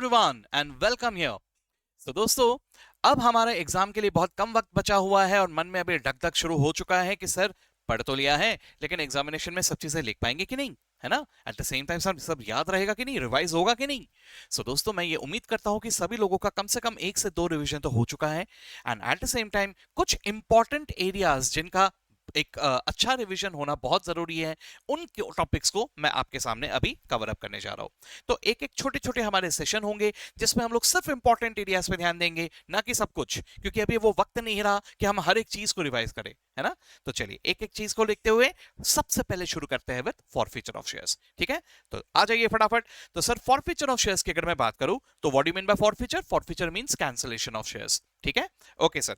Everyone and welcome here. तो दोस्तों, अब हमारा एग्जाम के लिए बहुत कम वक्त बचा हुआ है और मन में अभी धक धक शुरू हो चुका है कि सर पढ़ तो लिया है लेकिन एग्जामिनेशन में सब चीजें लिख पाएंगे कि नहीं, है ना। एट द सेम टाइम सब याद रहेगा कि नहीं, रिवाइज होगा कि नहीं। सो दोस्तों, मैं ये उम्मीद करता हूं कि सभी लोगों का कम से कम 1 से 2 रिवीजन तो हो चुका है। And at the same time कुछ इंपॉर्टेंट एरियाज जिनका एक अच्छा रिवीजन होना बहुत जरूरी है, उन टॉपिक्स को मैं आपके सामने अभी कवर अप करने जा रहा हूं। तो एक एक छोटे छोटे हमारे सेशन होंगे जिसमें हम लोग सिर्फ इंपॉर्टेंट एरियाज पे ध्यान देंगे, ना कि सब कुछ, क्योंकि अभी वो वक्त नहीं रहा कि हम हर एक चीज को रिवाइज करें, है ना। तो चलिए एक एक चीज को लिखते हुए सबसे पहले शुरू करते हैं विद फॉरफीचर ऑफ शेयर्स। ठीक है, तो आ जाइए फटाफट। तो सर, फॉरफीचर ऑफ शेयर्स की अगर मैं बात करूं तो what do you mean by forfeiture? Forfeiture means cancellation of shares. ठीक है, okay sir.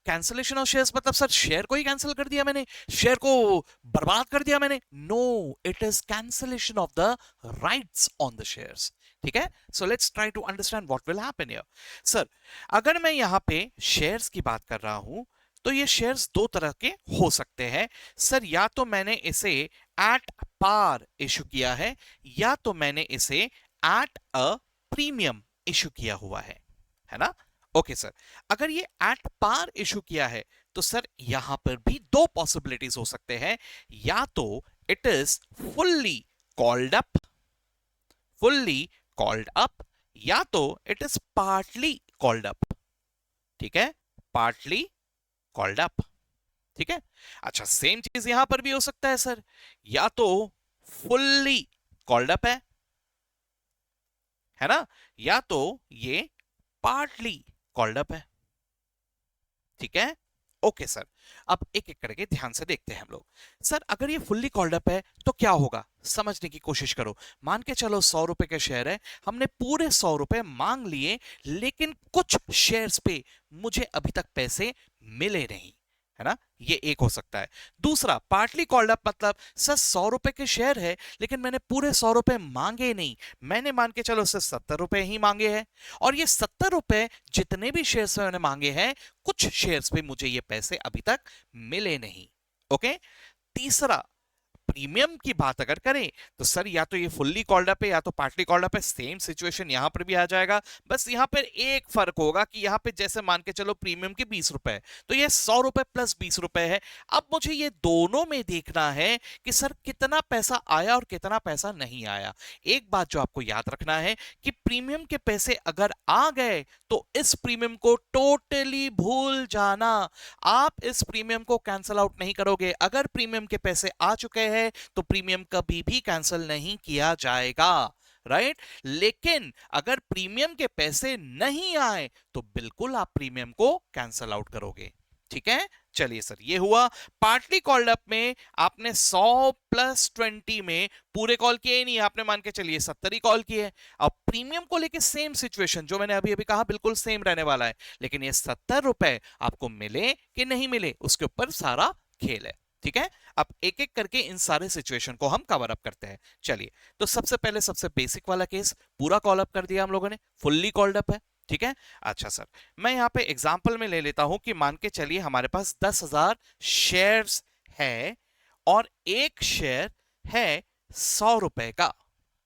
Cancellation of shares मतलब सर शेयर को ही कैंसिल कर दिया मैंने, शेयर को बर्बाद कर दिया मैंने? No, it is cancellation of the rights on the shares. ठीक है, so let's try to understand what will happen here. Sir, अगर मैं यहां पे शेयर्स की बात कर रहा हूं तो ये शेयर्स दो तरह के हो सकते हैं। सर, या तो मैंने इसे एट पार इशू किया है या तो मैंने इसे एट अ प्रीमियम इशू किया हुआ है ना। ओके सर, अगर ये एट पार इशू किया है तो सर यहां पर भी दो पॉसिबिलिटीज हो सकते हैं। या तो it is fully called up, fully called up, या तो it is partly called up. ठीक है, पार्टली कॉल्ड अप। ठीक है, अच्छा, सेम चीज यहां पर भी हो सकता है सर, या तो फुल्ली कॉल्ड अप है ना, या तो ये पार्टली कॉल्ड अप है। ठीक है, ओके सर। अब एक एक करके ध्यान से देखते हैं हम लोग। सर, अगर ये फुल्ली कॉल्ड अप है तो क्या होगा, समझने की कोशिश करो। मान के चलो 100 रुपए के शेयर है, हमने पूरे 100 रुपए मांग लिए लेकिन कुछ शेयर्स पे मुझे अभी तक पैसे मिले नहीं, है ना। ये एक हो सकता है। दूसरा, पार्टली कॉल्ड अप मतलब सर 100 रुपए के शेयर है लेकिन मैंने पूरे 100 रुपए मांगे नहीं, मैंने मान के चलो सर 70 रुपए ही मांगे हैं, और ये 70 रुपए जितने भी शेयर्स मैंने मांगे हैं, कुछ शेयर्स पे मुझे ये पैसे अभी तक मिले नहीं। ओके। तीसरा, प्रीमियम की बात अगर करें तो सर या तो ये फुल्ली कॉल्ड अप है या तो पार्टली कॉल्ड अप है। सेम सिचुएशन यहां पर भी आ जाएगा, बस यहां पर एक फर्क होगा कि यहां पे जैसे मान के चलो प्रीमियम के 20 रुपए, तो ये 100 रुपए प्लस 20 रुपए है। अब मुझे ये दोनों में देखना है कि सर कितना पैसा आया और कितना पैसा नहीं आया। एक बात जो आपको याद रखना है कि प्रीमियम के पैसे अगर आ गए तो इस प्रीमियम को टोटली भूल जाना, आप इस प्रीमियम को कैंसिल आउट नहीं करोगे। अगर प्रीमियम के पैसे आ चुके हैं तो प्रीमियम कभी भी कैंसिल नहीं किया जाएगा, राइट। लेकिन अगर प्रीमियम के पैसे नहीं आए तो बिल्कुल आप प्रीमियम को कैंसिल आउट करोगे। ठीक है, चलिए सर, ये हुआ पार्टली कॉल्ड अप में। आपने 100 प्लस 20 में पूरे कॉल किए ही नहीं, आपने मान के चलिए 70 ही कॉल किए। अब प्रीमियम को लेके सेम सिचुएशन जो मैंने अभी अभी कहा बिल्कुल सेम रहने वाला है, लेकिन ये 70 रुपए आपको मिले कि नहीं मिले उसके ऊपर सारा खेल है। ठीक है, अब एक एक करके इन सारे सिचुएशन को हम कवर अप करते हैं। चलिए, तो सबसे पहले सबसे बेसिक वाला केस पूरा कॉल अप कर दिया हम लोगों ने, फुल्ली कॉल्ड अप है। ठीक है, अच्छा सर, मैं यहां पे एग्जांपल में ले लेता हूं कि मान के चलिए हमारे पास 10,000 शेयर्स है और एक शेयर है 100 रुपए का।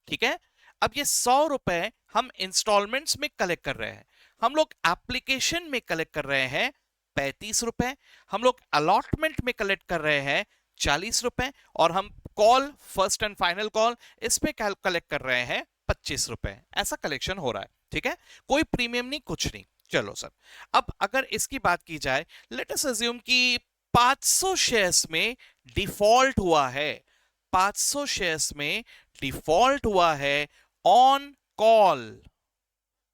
ठीक है, अब ये 100 रुपए हम इंस्टॉलमेंट्स में कलेक्ट कर रहे हैं, हम लोग एप्लीकेशन में कलेक्ट कर रहे हैं 35 रुपए, हम लोग अलॉटमेंट में कलेक्ट कर रहे हैं 40 रुपए, और हम call first and final call इस पे कलेक्ट कर रहे हैं 25 रुपए। ऐसा कलेक्शन हो रहा है। ठीक है, कोई प्रीमियम नहीं, कुछ नहीं। चलो सर, अब अगर इसकी बात की जाए, लेट अस अज्यूम कि 500 शेयर्स में डिफॉल्ट हुआ है, 500 शेयर्स में डिफॉल्ट हुआ है ऑन कॉल।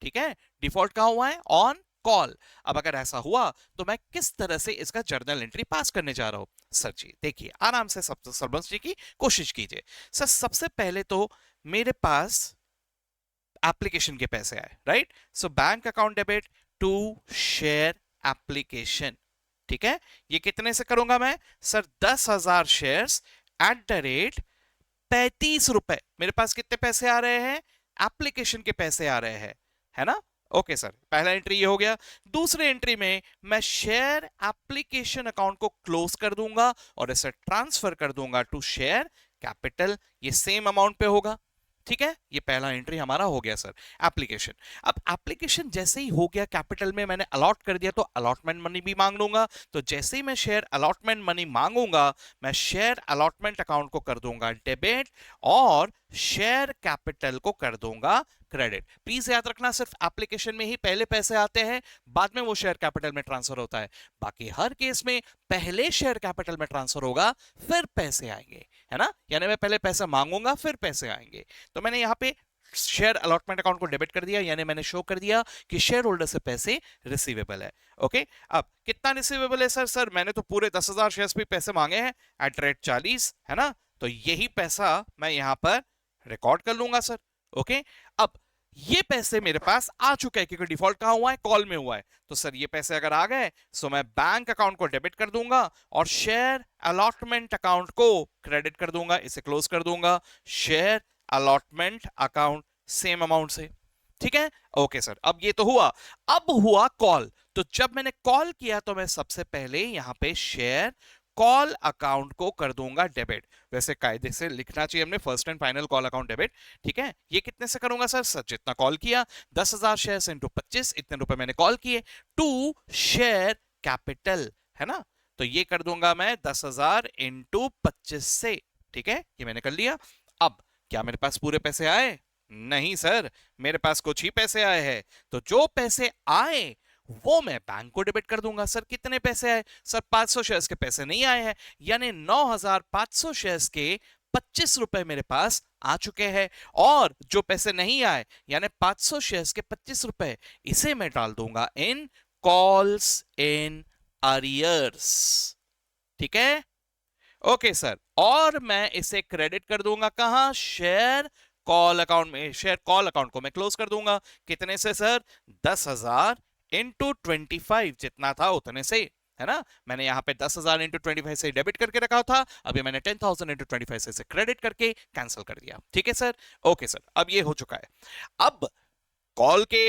ठीक है, डिफॉल्ट कहां हुआ है? On call. अब अगर ऐसा हुआ तो मैं किस तरह से इसका जर्नल एंट्री पास करने जा रहा हूं? सर जी देखिए, आराम से सब समझने की कोशिश कीजिए। सर, सबसे पहले तो मेरे पास एप्लीकेशन के पैसे आए, right. So bank account debit to share application. ठीक है, ये कितने से करूंगा मैं? Sir 10,000 shares at the rate 35 रुपए। मेरे पास कितने पैसे आ रहे हैं? एप्लीकेशन के पैसे आ रहे हैं, है ना। ओके सर, पहला एंट्री ये हो गया। दूसरे एंट्री में मैं शेयर एप्लीकेशन अकाउंट को क्लोज कर दूंगा और इसे ट्रांसफर कर दूंगा टू शेयर कैपिटल। ये सेम अमाउंट पे होगा। ठीक है, ये पहला एंट्री हमारा हो गया सर, एप्लीकेशन। अब एप्लीकेशन जैसे ही हो गया कैपिटल में मैंने अलॉट कर दिया, तो अलॉटमेंट मनी भी मांग लूंगा। तो जैसे ही मैं शेयर अलॉटमेंट मनी मांगूंगा, मैं शेयर अलॉटमेंट अकाउंट को कर दूंगा डेबिट और शेयर कैपिटल को कर दूंगा क्रेडिट। प्लीज याद रखना, सिर्फ एप्लीकेशन में ही पहले पैसे आते हैं, बाद में वो शेयर कैपिटल में ट्रांसफर होता है। बाकी हर केस में पहले शेयर कैपिटल में ट्रांसफर होगा, फिर पैसे आएंगे, है ना। यानी मैं पहले पैसा मांगूंगा, फिर पैसे आएंगे। तो मैंने यहां पे शेयर अलॉटमेंट अकाउंट को डेबिट कर दिया, यानी मैंने शो कर दिया कि शेयर होल्डर से पैसे रिसीवेबल है। ओके, अब कितना रिसीवेबल है सर? मैंने तो पूरे 10,000 शेयर्स पे पैसे मांगे हैं एट रेट 40, है ना। तो यही पैसा मैं यहां पर रिकॉर्ड कर लूंगा सर। ओके, अब ये पैसे मेरे पास आ चुके हैं, क्योंकि डिफॉल्ट कहां हुआ है? कॉल में हुआ है। तो सर ये पैसे अगर आ गए, सो मैं बैंक अकाउंट को डेबिट कर दूंगा और शेयर अलॉटमेंट अकाउंट को क्रेडिट कर दूंगा, इसे क्लोज कर दूंगा। Share allotment account same amount से, ठीक है। ओके सर, अब ये तो हुआ। अब हुआ कॉल। तो जब मैंने कॉल किया, तो मैं सबसे पहले यहां पे शेयर कॉल अकाउंट को कर दूंगा डेबिट। वैसे कायदे से लिखना चाहिए हमने first and final call account debit, ठीक है। ये कितने से करूंगा सर? जितना कॉल किया, 10,000 शेयर इंटू 25, इतने रुपए मैंने कॉल किए, टू शेयर कैपिटल, है ना। तो ये कर दूंगा मैं 10,000 इंटू 25 से, ठीक है, ये मैंने कर लिया। अब क्या मेरे पास पूरे पैसे आए? नहीं सर, मेरे पास कुछ ही पैसे आए हैं। तो जो पैसे आए वो मैं बैंक को डेबिट कर दूंगा। सर कितने पैसे आए? सर 500 शेयर्स के पैसे नहीं आए हैं, यानी 9,500 शेयर्स के 25 रुपए मेरे पास आ चुके हैं। और जो पैसे नहीं आए, यानी 500 शेयर्स के 25 रुपए, इसे मैं डाल दूंगा इन कॉल्स इन अरियर्स, ठीक है। ओके सर, और मैं इसे क्रेडिट कर दूंगा कहां? शेयर कॉल अकाउंट में। शेयर कॉल अकाउंट को मैं क्लोज कर दूंगा। कितने से सर? 10,000 इंटू 25, जितना था उतने से, है ना। मैंने यहां पे 10,000 इंटू 25 से डेबिट करके रखा था, अभी मैंने 10,000 इंटू 25 से क्रेडिट करके कैंसिल कर दिया, ठीक है सर। ओके सर, अब ये हो चुका है। अब कॉल के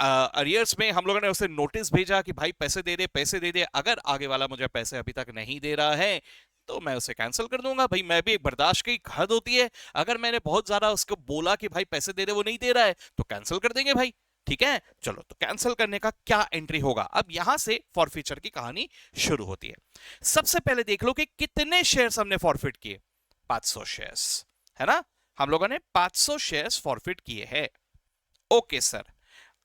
अरियर्स में हम लोगों ने उसे नोटिस भेजा कि भाई पैसे दे दे, पैसे दे दे। अगर आगे वाला मुझे पैसे अभी तक नहीं दे रहा है, तो मैं उसे कैंसिल कर दूंगा। भाई मैं भी एक बर्दाश्त की हद होती है, अगर मैंने बहुत ज्यादा उसको बोला कि भाई पैसे दे दे, वो नहीं दे रहा है, तो कैंसिल कर देंगे भाई, ठीक है। चलो, तो कैंसिल करने का क्या एंट्री होगा? अब यहां से फॉरफीचर की कहानी शुरू होती है। सबसे पहले देख लो कि कितने शेयर्स हमने फॉरफिट किए। 500 शेयर्स, है ना। हम लोगों ने 500 शेयर्स फॉरफिट किए हैं। ओके सर,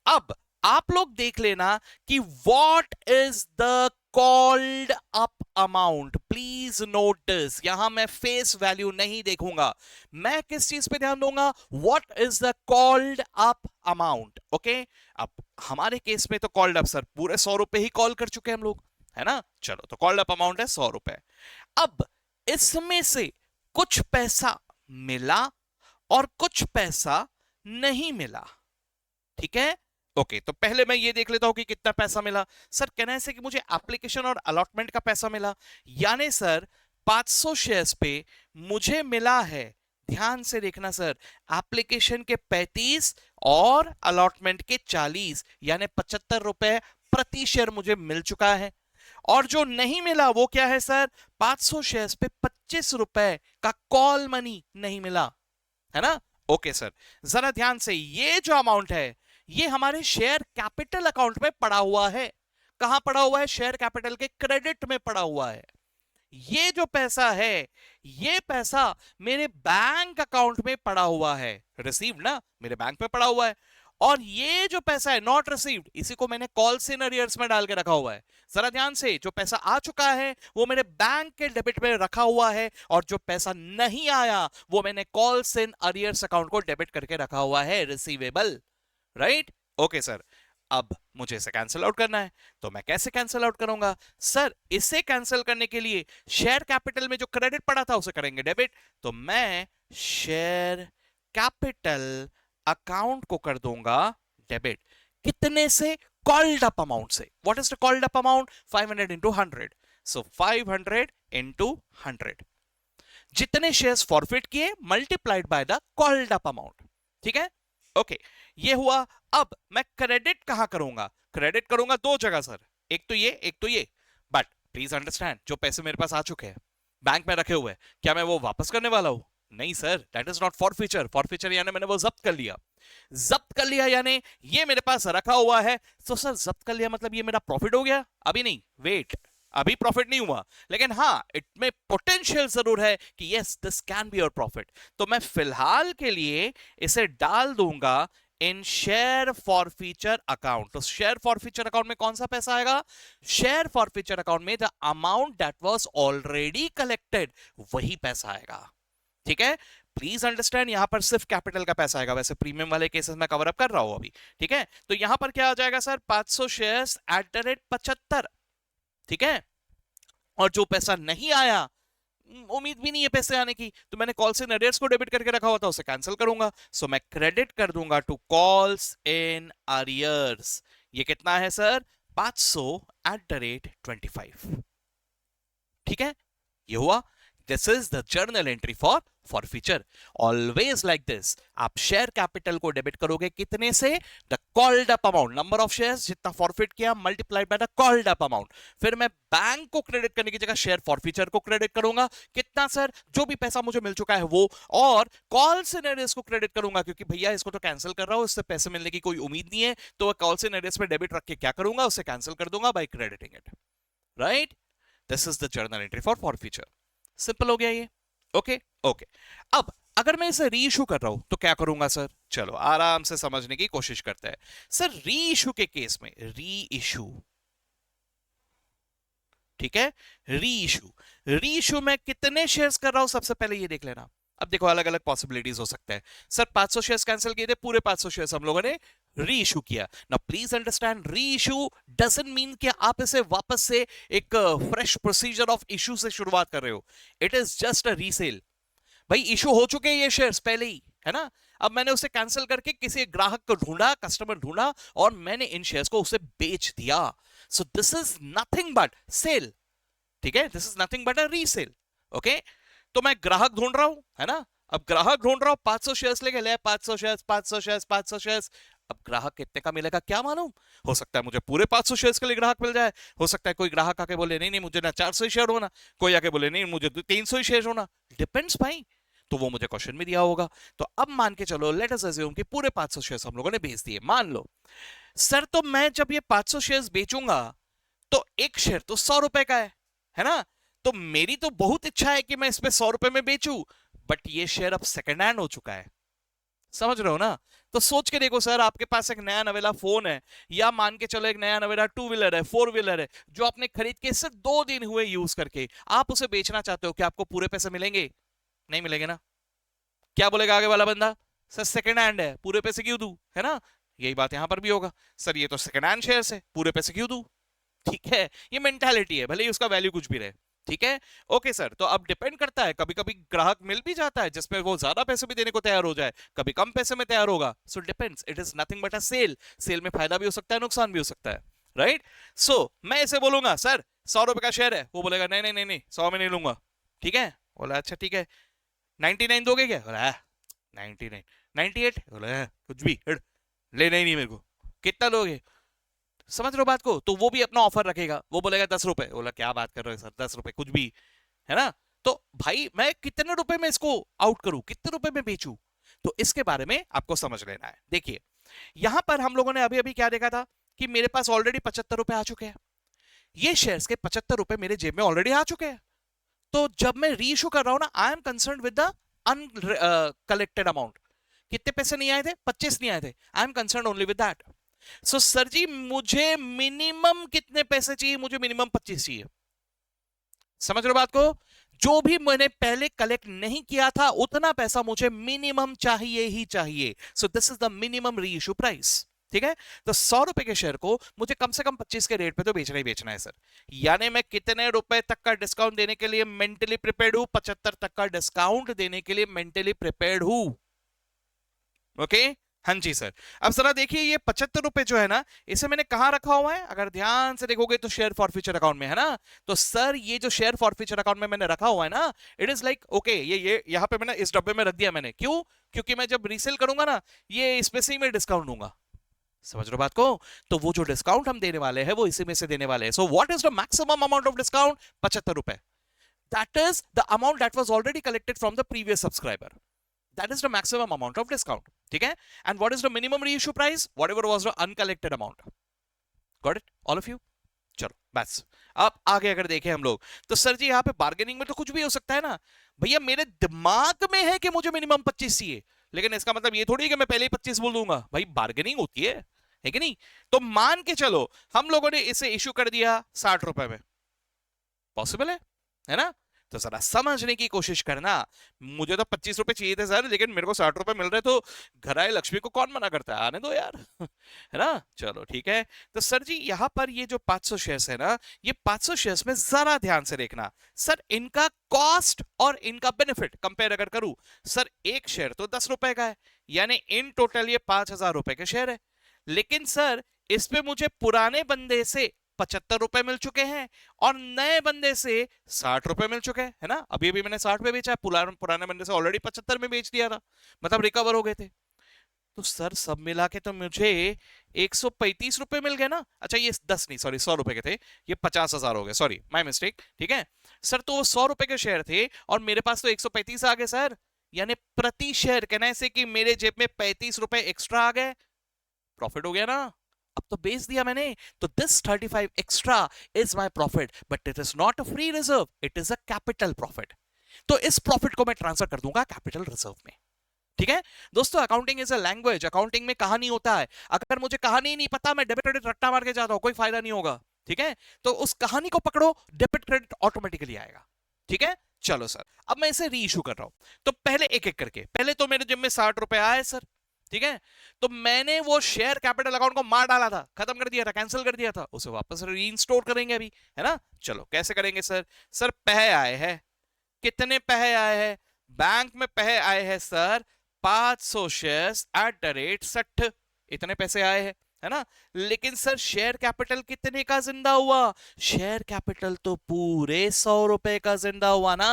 अब आप लोग देख लेना कि what is the called up amount. Please note this, यहां मैं फेस वैल्यू नहीं देखूंगा, मैं किस चीज पे ध्यान दूंगा? What is the called up amount. Okay, अब हमारे केस में तो कॉल्ड अप सर पूरे 100 रुपए ही कॉल कर चुके हैं हम लोग, है ना। चलो, तो कॉल्ड अप अमाउंट है 100 रुपए। अब इसमें से कुछ पैसा मिला और कुछ पैसा नहीं मिला, ठीक है। ओके, तो पहले मैं ये देख लेता हूं कि कितना पैसा मिला। सर कहना है कि मुझे एप्लीकेशन और अलॉटमेंट का पैसा मिला, यानी सर 500 शेयर्स पे मुझे मिला है, ध्यान से देखना सर, एप्लीकेशन के 35 और अलॉटमेंट के 40, यानी 75 रुपए प्रति शेयर मुझे मिल चुका है। और जो नहीं मिला वो क्या है सर? 500 शेयर्स पे 25 रुपए का कॉल मनी नहीं मिला, है ना। ओके सर, जरा ध्यान से, ये जो अमाउंट है ये हमारे शेयर कैपिटल अकाउंट में पड़ा हुआ है। कहां पड़ा हुआ है? शेयर कैपिटल के क्रेडिट में पड़ा हुआ है। ये जो पैसा है, ये पैसा मेरे बैंक अकाउंट में पड़ा हुआ है, रिसीव्ड ना, मेरे बैंक में पड़ा हुआ है। और ये जो पैसा है नॉट रिसीव्ड, इसी को मैंने कॉल्स इन अरियर्स में डाल के रखा हुआ है। जरा ध्यान से, जो पैसा आ चुका है वो मेरे बैंक के डेबिट में रखा हुआ है, और जो पैसा नहीं आया वो मैंने कॉल्स इन अरियर्स अकाउंट को डेबिट करके रखा हुआ है, रिसीवेबल, राइट। ओके सर, अब मुझे इसे कैंसिल आउट करना है, तो मैं कैसे कैंसिल आउट करूंगा? सर इसे कैंसिल करने के लिए शेयर कैपिटल में जो क्रेडिट पड़ा था उसे करेंगे डेबिट, तो मैं शेयर कैपिटल अकाउंट को कर दूंगा डेबिट। कितने से? कॉल्ड अप अमाउंट से। What is the called up amount? 500 into 100, so 500 into 100, जितने शेयर्स फॉरफिट किए multiplied by the called up amount, ठीक है। ओके, ये हुआ। अब मैं क्रेडिट कहां करूंगा? क्रेडिट करूंगा दो जगह सर, एक तो ये, एक तो ये। बट प्लीज अंडरस्टैंड, जो पैसे मेरे पास आ चुके हैं बैंक में रखे हुए, क्या मैं वो वापस करने वाला हूं? नहीं sir, that is not forfeiture. Forfeiture यानी मैंने वो जब्त कर लिया। जब्त कर लिया यानी ये मेरे पास रखा हुआ है, तो सर जब्त कर लिया मतलब ये मेरा प्रॉफिट हो गया? अभी नहीं, वेट, अभी प्रॉफिट नहीं हुआ, लेकिन हाँ इट में पोटेंशियल जरूर है कि yes this can be your profit. तो मैं फिलहाल के लिए इसे डाल दूंगा इन शेयर फॉरफीचर अकाउंट। तो शेयर फॉरफीचर अकाउंट में कौन सा पैसा आएगा? शेयर फॉरफीचर अकाउंट में the amount that was already collected, वही पैसा आएगा। ठीक है, प्लीज अंडरस्टैंड, यहां पर सिर्फ कैपिटल का पैसा आएगा, वैसे प्रीमियम वाले केसेस में कवर अप कर रहा हूं अभी। ठीक है, तो यहां पर क्या आ जाएगा sir? 500 shares at the rate 75। ठीक है, और जो पैसा नहीं आया, उम्मीद भी नहीं है पैसे आने की, तो मैंने कॉल्स इन अरियर्स को डेबिट करके रखा हुआ था, उसे कैंसिल करूंगा। सो मैं क्रेडिट कर दूंगा टू कॉल्स इन अरियर्स। ये कितना है सर? 500 eight the rate 25। ठीक है, ये हुआ। This is the journal entry for forfeiture. Always like this, आप शेयर कैपिटल को डेबिट करोगे कितने से? The called up amount, number of shares जितना फॉरफिट किया multiplied by the called up amount. फिर मैं बैंक को क्रेडिट करने की जगह शेयर फॉरफीचर को क्रेडिट करूंगा। कितना सर? जो भी पैसा मुझे मिल चुका है वो, और कॉल सिनेरियोस को क्रेडिट करूंगा, क्योंकि भैया इसको तो कैंसिल कर रहा हूं, इससे पैसे मिलने की कोई उम्मीद नहीं है, तो कॉल सिनेरियोस पे डेबिट रख के क्या करूंगा? उसे कैंसिल कर दूंगा by crediting it. Right, this is the journal entry for forfeiture. Simple हो गया ये। ओके ओके, अब अगर मैं इसे री इशू कर रहा हूं तो क्या करूंगा सर? चलो आराम से समझने की कोशिश करते हैं। सर री इशू के केस में, री इशू, ठीक है, री इशू में कितने शेयर्स कर रहा हूं सबसे पहले ये देख लेना। अब देखो अलग अलग पॉसिबिलिटीज हो सकते हैं। सर 500 शेयर्स कैंसिल किए थे, पूरे 500 शेयर्स हम लोगों ने री इशू किया ना। प्लीज अंडरस्टैंड, री इशू डजंट मीन कि आप इसे वापस से एक फ्रेश प्रोसीजर ऑफ इशू से शुरुआत कर रहे हो। It is just a resale. भाई इशू हो चुके हैं ये शेयर्स पहले ही, है ना। अब मैंने उसे कैंसिल करके किसी ग्राहक को ढूंढा, कस्टमर ढूंढा, और मैंने इन शेयर्स को उसे बेच दिया। So this is nothing but sale. ठीक है, this is nothing but a resale. Okay, तो मैं ग्राहक ढूंढ रहा हूं, है ना। अब ग्राहक ढूंढ रहा हूं, 500 शेयर्स लेके ले, 500 शेयर्स, 500 शेयर्स, 500 शेयर्स। अब ग्राहक कितने का मिलेगा क्या मालूम? हो सकता है मुझे पूरे 500 शेयर्स के लिए ग्राहक मिल जाए, हो सकता है कोई ग्राहक आके बोले नहीं नहीं मुझे ना 400 ही शेयर होना, कोई आके बोले नहीं मुझे 300 ही शेयर होना। डिपेंड्स भाई, तो वो मुझे क्वेश्चन में दिया होगा। तो अब मान के चलो, लेट अस अज्यूम कि पूरे 500 शेयर्स हम लोगों ने बेच दिए, मान लो। सर तो मैं जब ये 500 शेयर्स बेचूंगा तो एक शेयर तो 100 रुपए का है ना। तो मेरी तो बहुत इच्छा है कि मैं इस पे 100 रुपए में बेचूं, बट ये शेयर अब सेकंड हैंड हो चुका है। समझ रहे हो ना। तो सोच के देखो सर, आपके पास एक नया नवेला फोन है, या मान के चलो एक नया नवेला 2 व्हीलर है, 4 व्हीलर है, जो आपने खरीद के सिर्फ 2 दिन हुए यूज करके, आप उसे बेचना चाहते हो, क्या आपको पूरे पैसे मिलेंगे? नहीं मिलेंगे ना। क्या बोलेगा आगे वाला बंदा? सर सेकंड हैंड है, पूरे पैसे क्यों दूं, है ना। यही बात यहां पर भी होगा, सर ये तो सेकंड हैंड शेयर है, पूरे पैसे क्यों दूं। ठीक है, ये मेंटालिटी है, भले ही उसका वैल्यू कुछ भी रहे। ठीक है, ओके सर। तो अब डिपेंड करता है, कभी कभी ग्राहक मिल भी जाता है जिसमें वो ज्यादा पैसे भी देने को तैयार हो जाए, कभी कम पैसे में तैयार होगा। So depends, it is nothing but a sale. Sale में फायदा भी हो सकता है, नुकसान भी हो सकता है। राइट, सो मैं इसे बोलूंगा सर 100 रुपए का शेयर है, वो बोलेगा नहीं नहीं नहीं नहीं 100 में नहीं लूंगा। ठीक है, बोला अच्छा ठीक है, 99 दोगे क्या? बोला 99, 98, बोला कुछ भी लेना ही नहीं मेरे को। कितना लोगे? समझ रहे हो बात को। तो वो भी अपना ऑफर रखेगा, वो बोलेगा 10 रुपए, बोला क्या बात कर रहे हो सर 10 रुपए कुछ भी, है ना। तो भाई मैं कितने रुपए में इसको आउट करूं, कितने रुपए में बेचूं, तो इसके बारे में आपको समझ लेना है। देखिए यहां पर हम लोगों ने अभी अभी क्या देखा था कि मेरे पास ऑलरेडी 75 रुपए आ चुके हैं। ये शेयर्स के 75 रुपए मेरे जेब में ऑलरेडी आ चुके हैं। तो जब मैं री इशू कर रहा हूं ना, I am concern with the uncollected amount. कितने पैसे नहीं आए थे? 25 नहीं आए थे। I am concern only with that. So sir ji मुझे मिनिमम कितने पैसे चाहिए? मुझे मिनिमम 25 चाहिए। समझ रहे हो बात को। जो भी मैंने पहले कलेक्ट नहीं किया था उतना पैसा मुझे मिनिमम चाहिए ही चाहिए। सो दिस इज द मिनिमम री इशू प्राइस। ठीक है, तो 100 रुपए के शेयर को मुझे कम से कम 25 के रेट पे तो बेचना ही बेचना है सर। यानी मैं कितने रुपए तक का डिस्काउंट देने के लिए मेंटली प्रिपेयर्ड हूं? 75 तक का डिस्काउंट देने के लिए मेंटली प्रिपेयर्ड हूं। ओके, हाँ जी सर। अब जरा देखिए ये 75 रुपए जो है ना, इसे मैंने कहां रखा हुआ है? अगर ध्यान से देखोगे तो शेयर फॉरफीचर अकाउंट में है ना। तो सर ये जो शेयर फॉरफीचर अकाउंट में मैंने रखा हुआ है ना, इट इज लाइक ओके, ये यहां पे मैंने इस डब्बे में रख दिया मैंने। क्यों? क्योंकि मैं जब रीसेल करूंगा ना, ये इसमें से ही मैं डिस्काउंट दूंगा। समझ रहे हो बात को। तो वो जो डिस्काउंट हम देने वाले हैं वो इसी में से देने वाले हैं। So what is the maximum amount of discount? 75 रुपए। That is the amount that was already collected from the previous subscriber. That is the maximum amount of discount. ठीक है? And what is the minimum reissue price? Whatever was the uncollected amount. Got it? All of you? चलो बस अब आगे अगर देखें हम लोग तो सर जी यहाँ पे बार्गेनिंग में तो कुछ भी हो सकता है ना भैया मेरे दिमाग में है कि मुझे मिनिमम 25 चाहिए लेकिन इसका मतलब ये थोड़ी है कि मैं पहले ही 25 बोल दूंगा भाई बार्गेनिंग होती है कि नहीं तो मान के चलो हम लोगों ने इसे इश्यू कर दिया 60 रुपए में पॉसिबल है ना तो जरा समझने की कोशिश करना मुझे तो 25 रुपए चाहिए थे सर लेकिन मेरे को 60 रुपए मिल रहे तो घर आए लक्ष्मी को कौन मना करता है आने दो यार है ना चलो ठीक है तो सर जी यहां पर ये जो 500 शेयर्स है ना ये 500 शेयर्स में जरा ध्यान से देखना सर इनका कॉस्ट और इनका बेनिफिट कंपेयर अगर करूं सर एक शेयर तो 10 रुपए का है यानी इन टोटल ये 5,000 रुपए के शेयर है लेकिन सर इस पे मुझे पुराने बंदे से 75 रुपए मिल चुके हैं और नए बंदे से 60 रुपए मिल चुके हैं है ना अभी अभी मैंने 60 पे बेचा है पुराने बंदे से ऑलरेडी 75 में बेच दिया था मतलब रिकवर हो गए थे तो सर सब मिला के तो मुझे 135 रुपए मिल गए ना अच्छा ये 10 नहीं सॉरी 100 रुपए के थे ये 50,000 हो गए सॉरी माय मिस्टेक ठीक है सर तो वो 100 रुपए के शेयर थे और मेरे पास तो 135 आ गए सर यानी प्रति शेयर कहना ऐसे कि मेरे जेब में 35 रुपए एक्स्ट्रा आ गए प्रॉफिट हो गया ना अब तो बेच दिया मैंने तो this 35 extra is my profit but it is not a free reserve it is a capital profit तो इस प्रॉफिट को मैं ट्रांसफर कर दूंगा कैपिटल रिजर्व में ठीक है दोस्तों accounting is a language accounting में कहानी होता है अगर मुझे कहानी नहीं पता मैं डेबिट क्रेडिट रट्टा मार के जाता हूं कोई फायदा नहीं होगा ठीक है तो उस कहानी को पकड़ो डेबिट क्रेडिट ऑटोमेटिकली आएगा ठीक है चलो सर अब मैं इसे री इशू कर रहा हूं तो पहले एक एक करके पहले तो मेरे जिम में 60 रुपए आए सर ठीक है तो मैंने वो शेयर कैपिटल अकाउंट को मार डाला था खत्म कर दिया था कैंसिल कर दिया था उसे वापस रीइंस्टोर करेंगे अभी है ना चलो कैसे करेंगे सर पैसे आए हैं कितने पैसे आए हैं बैंक में पैसे आए हैं सर 500 शेयर्स @60 इतने पैसे आए हैं है ना लेकिन सर शेयर कैपिटल कितने का जिंदा हुआ शेयर कैपिटल तो पूरे 100 रुपए का जिंदा हुआ ना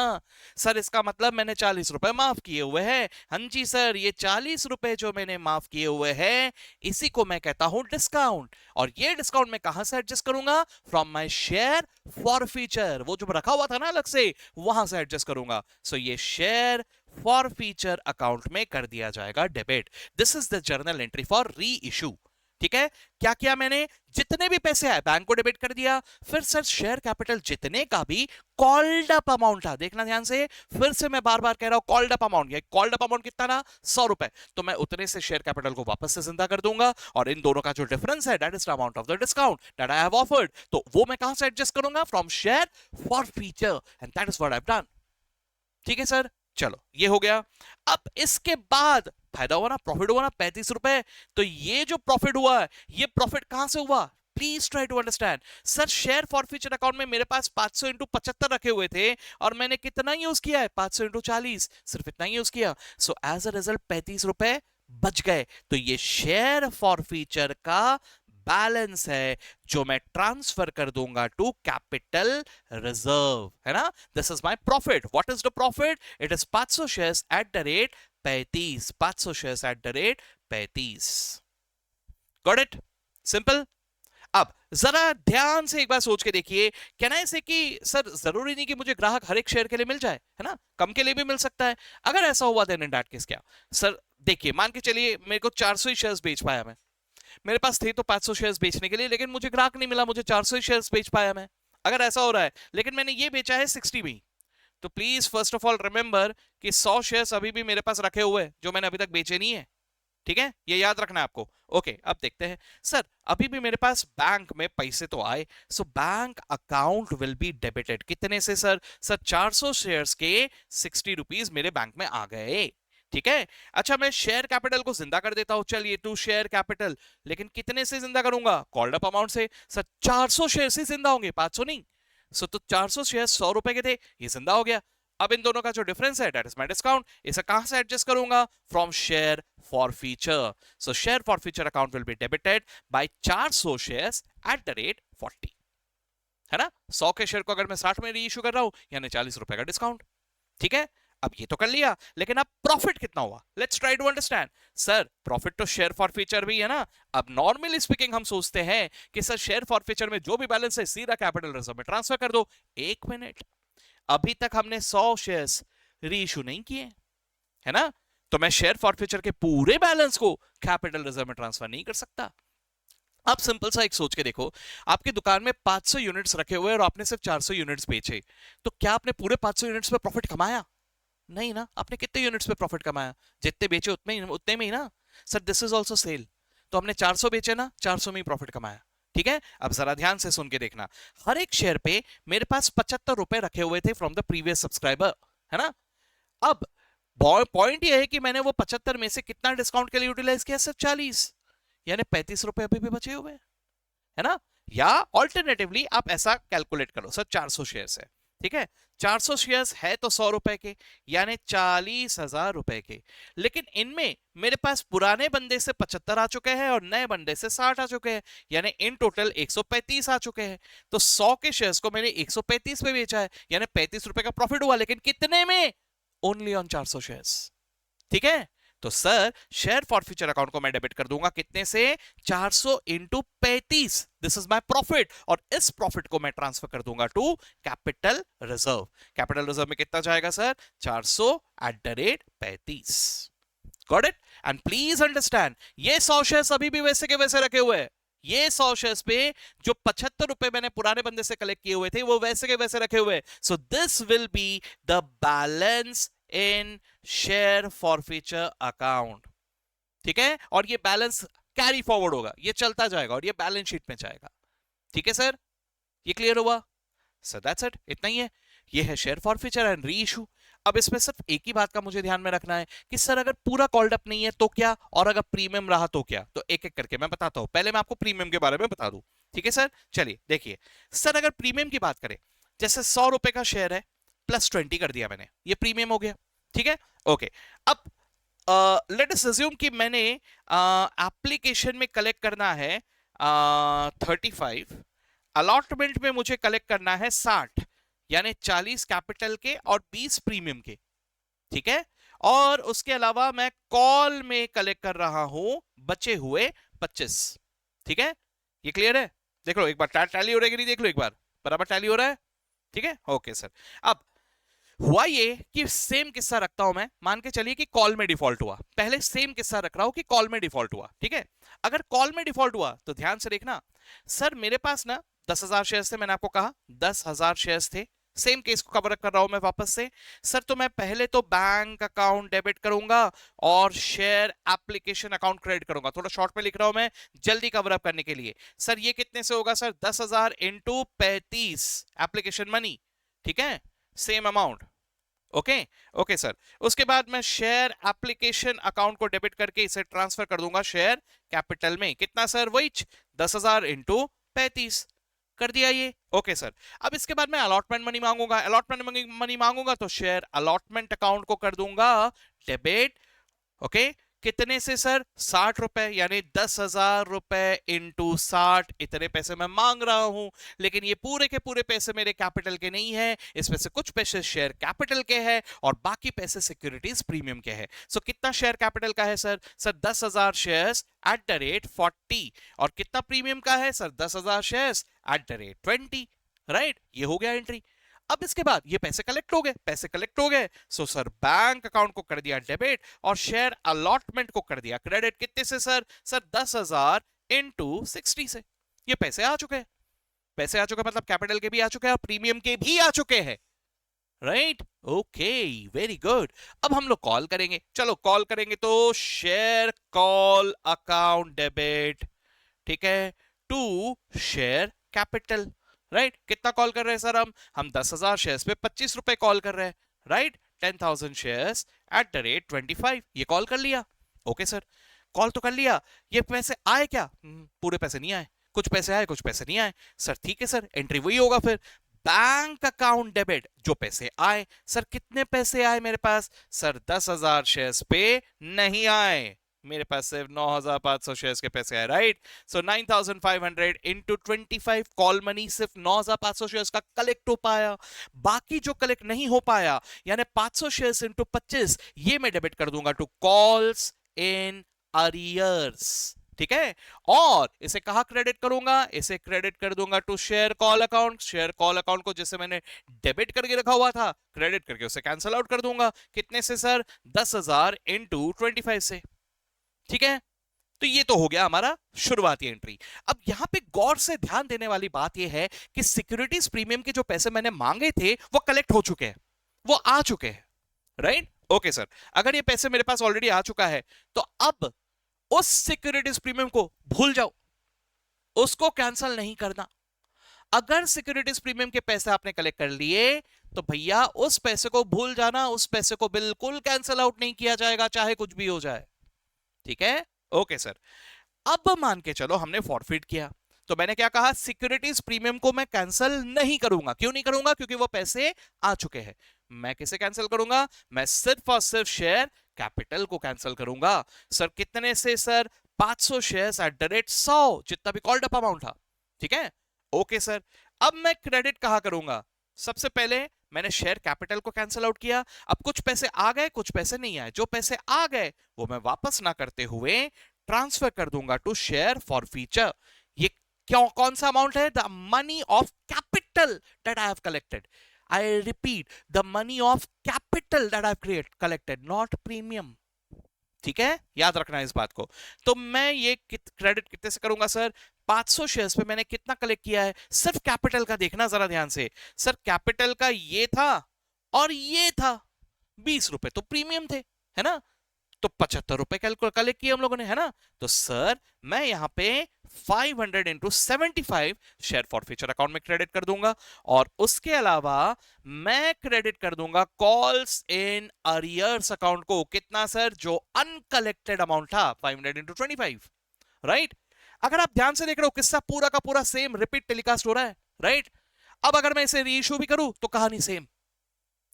सर इसका मतलब मैंने 40 रुपए माफ किए हुए हैं हाँ जी सर ये 40 रुपए जो मैंने माफ किए हुए हैं इसी को मैं कहता हूं डिस्काउंट और ये डिस्काउंट मैं कहां से एडजस्ट करूंगा from my share for feature वो जो रखा हुआ था ना अलग से वहां से एडजस्ट करूंगा सो ये शेयर फॉर फीचर अकाउंट में कर दिया जाएगा debit this is the journal entry for री इशू ठीक है क्या किया मैंने जितने भी पैसे आए बैंक को डेबिट कर दिया फिर सर शेयर कैपिटल जितने का भी कॉल्ड अप अमाउंट था देखना ध्यान से फिर से मैं बार बार कह रहा हूं कॉल्ड अप अमाउंट ये कॉल्ड अप अमाउंट कितना था 100 रुपए तो मैं उतने से शेयर कैपिटल को वापस से जिंदा कर दूंगा और इन दोनों का जो डिफरेंस है that is the amount of the discount that I have offered तो वो मैं कहां से एडजस्ट करूंगा from share for feature and that is what I have done ठीक है सर चलो ये हो गया अब इसके बाद फायदा हुआ ना प्रॉफिट हुआ ना 35 रुपए तो ये जो प्रॉफिट हुआ है ये प्रॉफिट कहां से हुआ please try to understand sir share forfeiture account में मेरे पास 500 इंटू 75 रखे हुए थे और मैंने कितना यूज किया है 500 इंटू 40 सिर्फ इतना यूज किया सो एज अ रिजल्ट 35 रुपए बच गए तो ये शेयर फॉर फ्यूचर का बैलेंस है जो मैं ट्रांसफर कर दूंगा टू कैपिटल रिजर्व है ना this is my profit what is the profit it is 500 shares @35 500 shares @35 got it simple अब जरा ध्यान से एक बार सोच के देखिए कहना ऐसे कि सर जरूरी नहीं कि मुझे ग्राहक हर एक शेयर के लिए मिल जाए है ना कम के लिए भी मिल सकता है अगर ऐसा हुआ देन इन दैट केस क्या सर देखिए मान के चलिए मेरे को 400 ही शेयर्स बेच पाया मैं मेरे पास थे तो 500 शेयर्स बेचने के लिए लेकिन मुझे ग्राहक नहीं मिला मुझे 400 शेयर्स बेच पाया मैं अगर ऐसा हो रहा है लेकिन मैंने ये बेचा है 60 में तो please first of all remember कि 100 शेयर्स अभी भी मेरे पास रखे हुए हैं जो मैंने अभी तक बेचे नहीं है ठीक है ये याद रखना है आपको ओके अब देखते हैं सर अभी भी मेरे पास बैंक में पैसे तो आए सो bank account will be debited कितने से सर 400 शेयर्स के 60 रुपीज मेरे बैंक में आ गए ठीक है अच्छा मैं शेयर कैपिटल को जिंदा कर देता हूं चलिए टू शेयर कैपिटल लेकिन कितने से जिंदा करूंगा कॉल्ड अप अमाउंट से सर 400 शेयर से जिंदा होंगे 500 नहीं सो तो 400 शेयर 100 रुपए के थे ये जिंदा हो गया अब इन दोनों का जो डिफरेंस है दैट इज माय डिस्काउंट इसे कहां से एडजस्ट करूंगा from share for future so share forfeiture account will be debited bye 400 shares @40 है ना 100 के शेयर को अगर मैं 60 में री इशू कर रहा हूं यानी 40 रुपए का डिस्काउंट ठीक है अब ये तो कर लिया लेकिन अब प्रॉफिट कितना हुआ let's try to understand sir profit तो शेयर फॉर फ्यूचर भी है ना अब नॉर्मली स्पीकिंग हम सोचते हैं कि सर शेयर फॉर फ्यूचर में जो भी बैलेंस है सीधा कैपिटल रिजर्व में ट्रांसफर कर दो एक मिनट अभी तक हमने 100 शेयर्स री इशू नहीं किए, है ना? तो मैं शेयर फॉरफीचर के पूरे बैलेंस को कैपिटल रिजर्व में ट्रांसफर नहीं कर सकता। आप सिंपल सा एक सोच के देखो, आपकी दुकान में 500 यूनिट्स रखे हुए और आपने सिर्फ 400 यूनिट्स बेचे, तो क्या आपने पूरे 500 यूनिट्स पे प्रॉफिट कमाया? नहीं ना। आपने कितने यूनिट्स पे प्रॉफिट कमाया? जितने बेचे उतने में ही ना। Sir this is also sale, तो हमने 400 बेचे ना, 400 में ही प्रॉफिट कमाया। ठीक है, अब जरा ध्यान से सुन के देखना। हर एक शेयर पे मेरे पास 75 रुपए रखे हुए थे फ्रॉम द प्रीवियस सब्सक्राइबर, है ना? अब पॉइंट ये है कि मैंने वो 75 में से कितना डिस्काउंट के लिए यूटिलाइज किया? सिर्फ 40, यानी 35 रुपए अभी भी बचे हुए, है ना? या ऑल्टरनेटिवली आप ऐसा कैलकुलेट करो, सर 400 शेयर्स है, ठीक है, 400 शेयर्स है तो 100 रुपए के, यानी 40,000 रुपए के। लेकिन इनमें मेरे पास पुराने बंदे से 75 आ चुके हैं और नए बंदे से 60 आ चुके हैं, यानी इन टोटल 135 आ चुके हैं। तो 100 के शेयर्स को मैंने 135 में बेचा है, यानी 35 रुपए का प्रॉफिट हुआ, लेकिन कितने में? Only on 400 shares. ठीक है, तो सर शेयर फॉरफीचर अकाउंट को मैं डेबिट कर दूंगा कितने से? 400 into 35, this is my profit, और इस प्रॉफिट को मैं ट्रांसफर कर दूंगा to capital reserve. Capital reserve में कितना जाएगा sir? 400 at the rate 35। Got it? And please understand, ये 100 शेयर्स अभी भी वैसे के वैसे रखे हुए हैं। ये 100 शेयर्स पे जो 75 रुपए मैंने पुराने बंदे से कलेक्ट किए हुए थे, वो वैसे के वैसे रखे हुए। So this will be the balance in share forfeiture account. ठीक है, और ये बैलेंस कैरी फॉरवर्ड होगा, ये चलता जाएगा और ये बैलेंस शीट में जाएगा। ठीक है सर, ये क्लियर हुआ? सर दैट्स इट, इतना ही है। ये है share forfeiture and re issue. अब इसमें सिर्फ एक ही बात का मुझे ध्यान में रखना है कि सर अगर पूरा कॉल्ड अप नहीं है तो क्या, और अगर प्रीमियम रहा तो क्या? तो एक एक करके मैं बताता हूं। पहले मैं आपको प्रीमियम के बारे में बता दूं, ठीक है सर? चलिए देखिए सर, अगर प्रीमियम की बात करें, जैसे 100 रुपए का शेयर है, प्लस 20 कर दिया मैंने, ये प्रीमियम हो गया। ठीक है, ओके। अब लेट अस अज्यूम कि मैंने एप्लीकेशन में कलेक्ट करना है 35, अलॉटमेंट में मुझे कलेक्ट करना है 60, यानी 40 कैपिटल के और 20 प्रीमियम के। ठीक है, और उसके अलावा मैं कॉल में कलेक्ट कर रहा हूं बचे हुए 25। ठीक है, ये क्लियर है? देख लो एक बार, टैली हो रहा है कि नहीं, देख लो एक बार, बराबर टैली हो रहा है? ठीक है, ओके सर। अब हुआ ये कि सेम किस्सा रखता हूं मैं, मान के चलिए कि कॉल में डिफॉल्ट हुआ, पहले सेम किस्सा रख रहा हूं कि कॉल में डिफॉल्ट हुआ। ठीक है, अगर कॉल में डिफॉल्ट हुआ तो ध्यान से देखना, सर मेरे पास ना 10,000 शेयर्स थे, मैंने आपको कहा 10,000 शेयर्स थे। सेम केस को कवर कर रहा हूं मैं वापस से। सर तो मैं पहले तो बैंक अकाउंट डेबिट करूंगा और शेयर एप्लीकेशन अकाउंट क्रेडिट करूंगा। थोड़ा शॉर्ट में लिख रहा हूं मैं, जल्दी कवर अप करने के लिए। सर ये कितने से होगा सर? 10,000 इंटू 35 एप्लीकेशन मनी, ठीक है, same amount. Okay okay sir, उसके बाद मैं शेयर एप्लीकेशन अकाउंट को डेबिट करके इसे ट्रांसफर कर दूंगा शेयर कैपिटल में। कितना सर? वही 10,000 इंटू 35 कर दिया ये। ओके सर, अब इसके बाद मैं अलॉटमेंट मनी मांगूंगा। अलॉटमेंट मनी मांगूंगा तो शेयर अलॉटमेंट अकाउंट को कर दूंगा डेबिट। ओके, कितने से सर? 60 रुपए, यानी 10,000 रुपए इंटू 60, इतने पैसे मैं मांग रहा हूं। लेकिन ये पूरे के पूरे पैसे मेरे कैपिटल के नहीं है, इसमें से कुछ पैसे शेयर कैपिटल के हैं और बाकी पैसे सिक्योरिटीज प्रीमियम के हैं। सो कितना शेयर कैपिटल का है sir? Sir 10,000 shares at the rate 40, और कितना प्रीमियम का है sir? 10,000 shares at the rate 20। Right, ये हो गया एंट्री। अब इसके बाद ये पैसे कलेक्ट हो गए, पैसे कलेक्ट हो गए, सो सर बैंक अकाउंट को कर दिया डेबिट और शेयर अलॉटमेंट को कर दिया क्रेडिट। कितने से सर? सर 10,000 इंटू 60 से। ये पैसे आ चुके हैं, पैसे आ चुके हैं, मतलब कैपिटल के भी आ चुके हैं और प्रीमियम के भी आ चुके हैं। Right, okay, very good. अब हम लोग कॉल करेंगे, चलो कॉल करेंगे तो शेयर कॉल अकाउंट डेबिट, ठीक है, टू शेयर कैपिटल। राइट, कितना कॉल कर रहे हैं सर? हम 10,000 शेयर्स पे 25 रुपए कॉल कर रहे हैं। Right, 10,000 shares at the rate 25, ये कॉल कर लिया। ओके सर, कॉल तो कर लिया, ये पैसे आए क्या? पूरे पैसे नहीं आए, कुछ पैसे आए कुछ पैसे नहीं आए। सर ठीक है सर, एंट्री वही होगा फिर, बैंक अकाउंट डेबिट, जो पैसे आए। सर कितने पैसे आए मेरे पास? सर 10,000 शेयर्स पे नहीं आए, मेरे पास सिर्फ 9,500 शेयर्स के पैसे आए। राइट, सो 9,500 इंटू 25 कॉल मनी, सिर्फ 9,500 शेयर्स का कलेक्ट हो पाया। बाकी जो कलेक्ट नहीं हो पाया, यानी 500 शेयर्स इंटू 25, ये मैं डेबिट कर दूंगा टू कॉल्स इन अरियर्स। ठीक है। और इसे कहा क्रेडिट करूंगा, इसे क्रेडिट कर दूंगा to share call account. Share call account को जैसे मैंने डेबिट करके रखा हुआ था, क्रेडिट करके उसे कैंसिल आउट कर दूंगा। कितने से सर? 10,000 इंटू 25 से। ठीक है, तो ये तो हो गया हमारा शुरुआती एंट्री। अब यहां पे गौर से ध्यान देने वाली बात यह है कि सिक्योरिटीज प्रीमियम के जो पैसे मैंने मांगे थे वो कलेक्ट हो चुके हैं, वो आ चुके हैं, राइट? ओके सर, अगर ये पैसे मेरे पास ऑलरेडी आ चुका है तो अब उस सिक्योरिटीज प्रीमियम को भूल जाओ, उसको कैंसिल नहीं करना। अगर सिक्योरिटीज प्रीमियम के पैसे आपने कलेक्ट कर लिए तो भैया उस पैसे को भूल जाना, उस पैसे को बिल्कुल कैंसिल आउट नहीं किया जाएगा, चाहे कुछ भी हो जाए। ठीक है, ओके सर। अब मान के चलो हमने फॉरफिट किया, तो मैंने क्या कहा? सिक्योरिटीज प्रीमियम को मैं कैंसिल नहीं करूंगा। क्यों नहीं करूंगा? क्योंकि वो पैसे आ चुके हैं। मैं किसे कैंसिल करूंगा? मैं सिर्फ और सिर्फ शेयर कैपिटल को कैंसिल करूंगा। सर कितने से? Sir 500 shares at the rate 100, जितना भी कॉल्ड अप अमाउंट था। ठीक है, ओके सर। अब मैं क्रेडिट कहां करूंगा? सबसे पहले मैंने शेयर कैपिटल को कैंसिल आउट किया। अब कुछ पैसे आ गए, कुछ पैसे नहीं आए। जो पैसे आ गए वो मैं वापस ना करते हुए ट्रांसफर कर दूंगा टू शेयर फॉर फीचर। ये क्यों, कौन सा अमाउंट है? The money of capital that I have collected. I repeat, the money of capital that I have collected, not premium. ठीक है, याद रखना इस बात को। तो मैं ये क्रेडिट कितने से करूंगा सर? 500 शेयर्स पे मैंने कितना कलेक्ट किया है? सिर्फ कैपिटल का देखना जरा ध्यान से। सर कैपिटल का ये था और ये था, 20 रुपए तो प्रीमियम थे, है ना? तो 75 रुपए कलेक्ट किए हम लोगों ने, है ना? तो सर मैं यहां पे 500 into 75 share forfeiture account में क्रेडिट कर दूंगा। और उसके अलावा मैं क्रेडिट कर दूंगा कॉल्स इन अरियर्स अकाउंट को। कितना सर? जो अनकलेक्टेड अमाउंट था, 500 इंटू 25, राइट? अगर आप ध्यान से देख रहे हो, किस्सा पूरा का पूरा सेम रिपीट टेलीकास्ट हो रहा है, राइट? अब अगर मैं इसे रीइश्यू भी करूं तो कहानी सेम।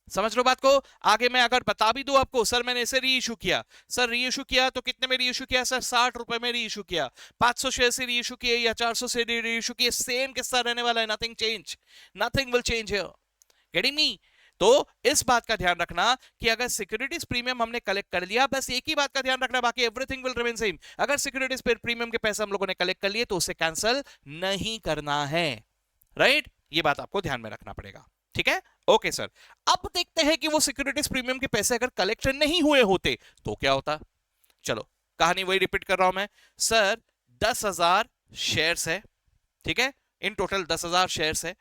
समझ लो बात को? आगे मैं अगर बता भी दूं आपको, सर मैंने इसे री इशू किया। सर री इशू किया तो कितने में री इशू किया? सर 60 रुपए में री इशू किया। 500 शेयर से री इशू किए या 400 से री इशू किए, सेम किस्सा रहने वाला है। Nothing change, nothing will change here. Getting me? तो इस बात का ध्यान रखना कि अगर सिक्योरिटीज प्रीमियम हमने कलेक्ट कर लिया, बस एक ही बात का ध्यान रखना, बाकी एवरीथिंग विल रिमेन सेम। अगर सिक्योरिटीज प्रीमियम के पैसे हम लोगों ने कलेक्ट कर लिए तो उसे कैंसिल नहीं करना है, राइट? ये बात आपको ध्यान में रखना पड़ेगा। ठीक है, ओके सर। अब देखते हैं कि वो सिक्योरिटीज प्रीमियम के पैसे अगर कलेक्शन नहीं हुए होते तो क्या होता। चलो कहानी वही रिपीट कर रहा हूं मैं। सर 10,000 शेयर्स है, ठीक है, इन टोटल 10,000 शेयर्स है।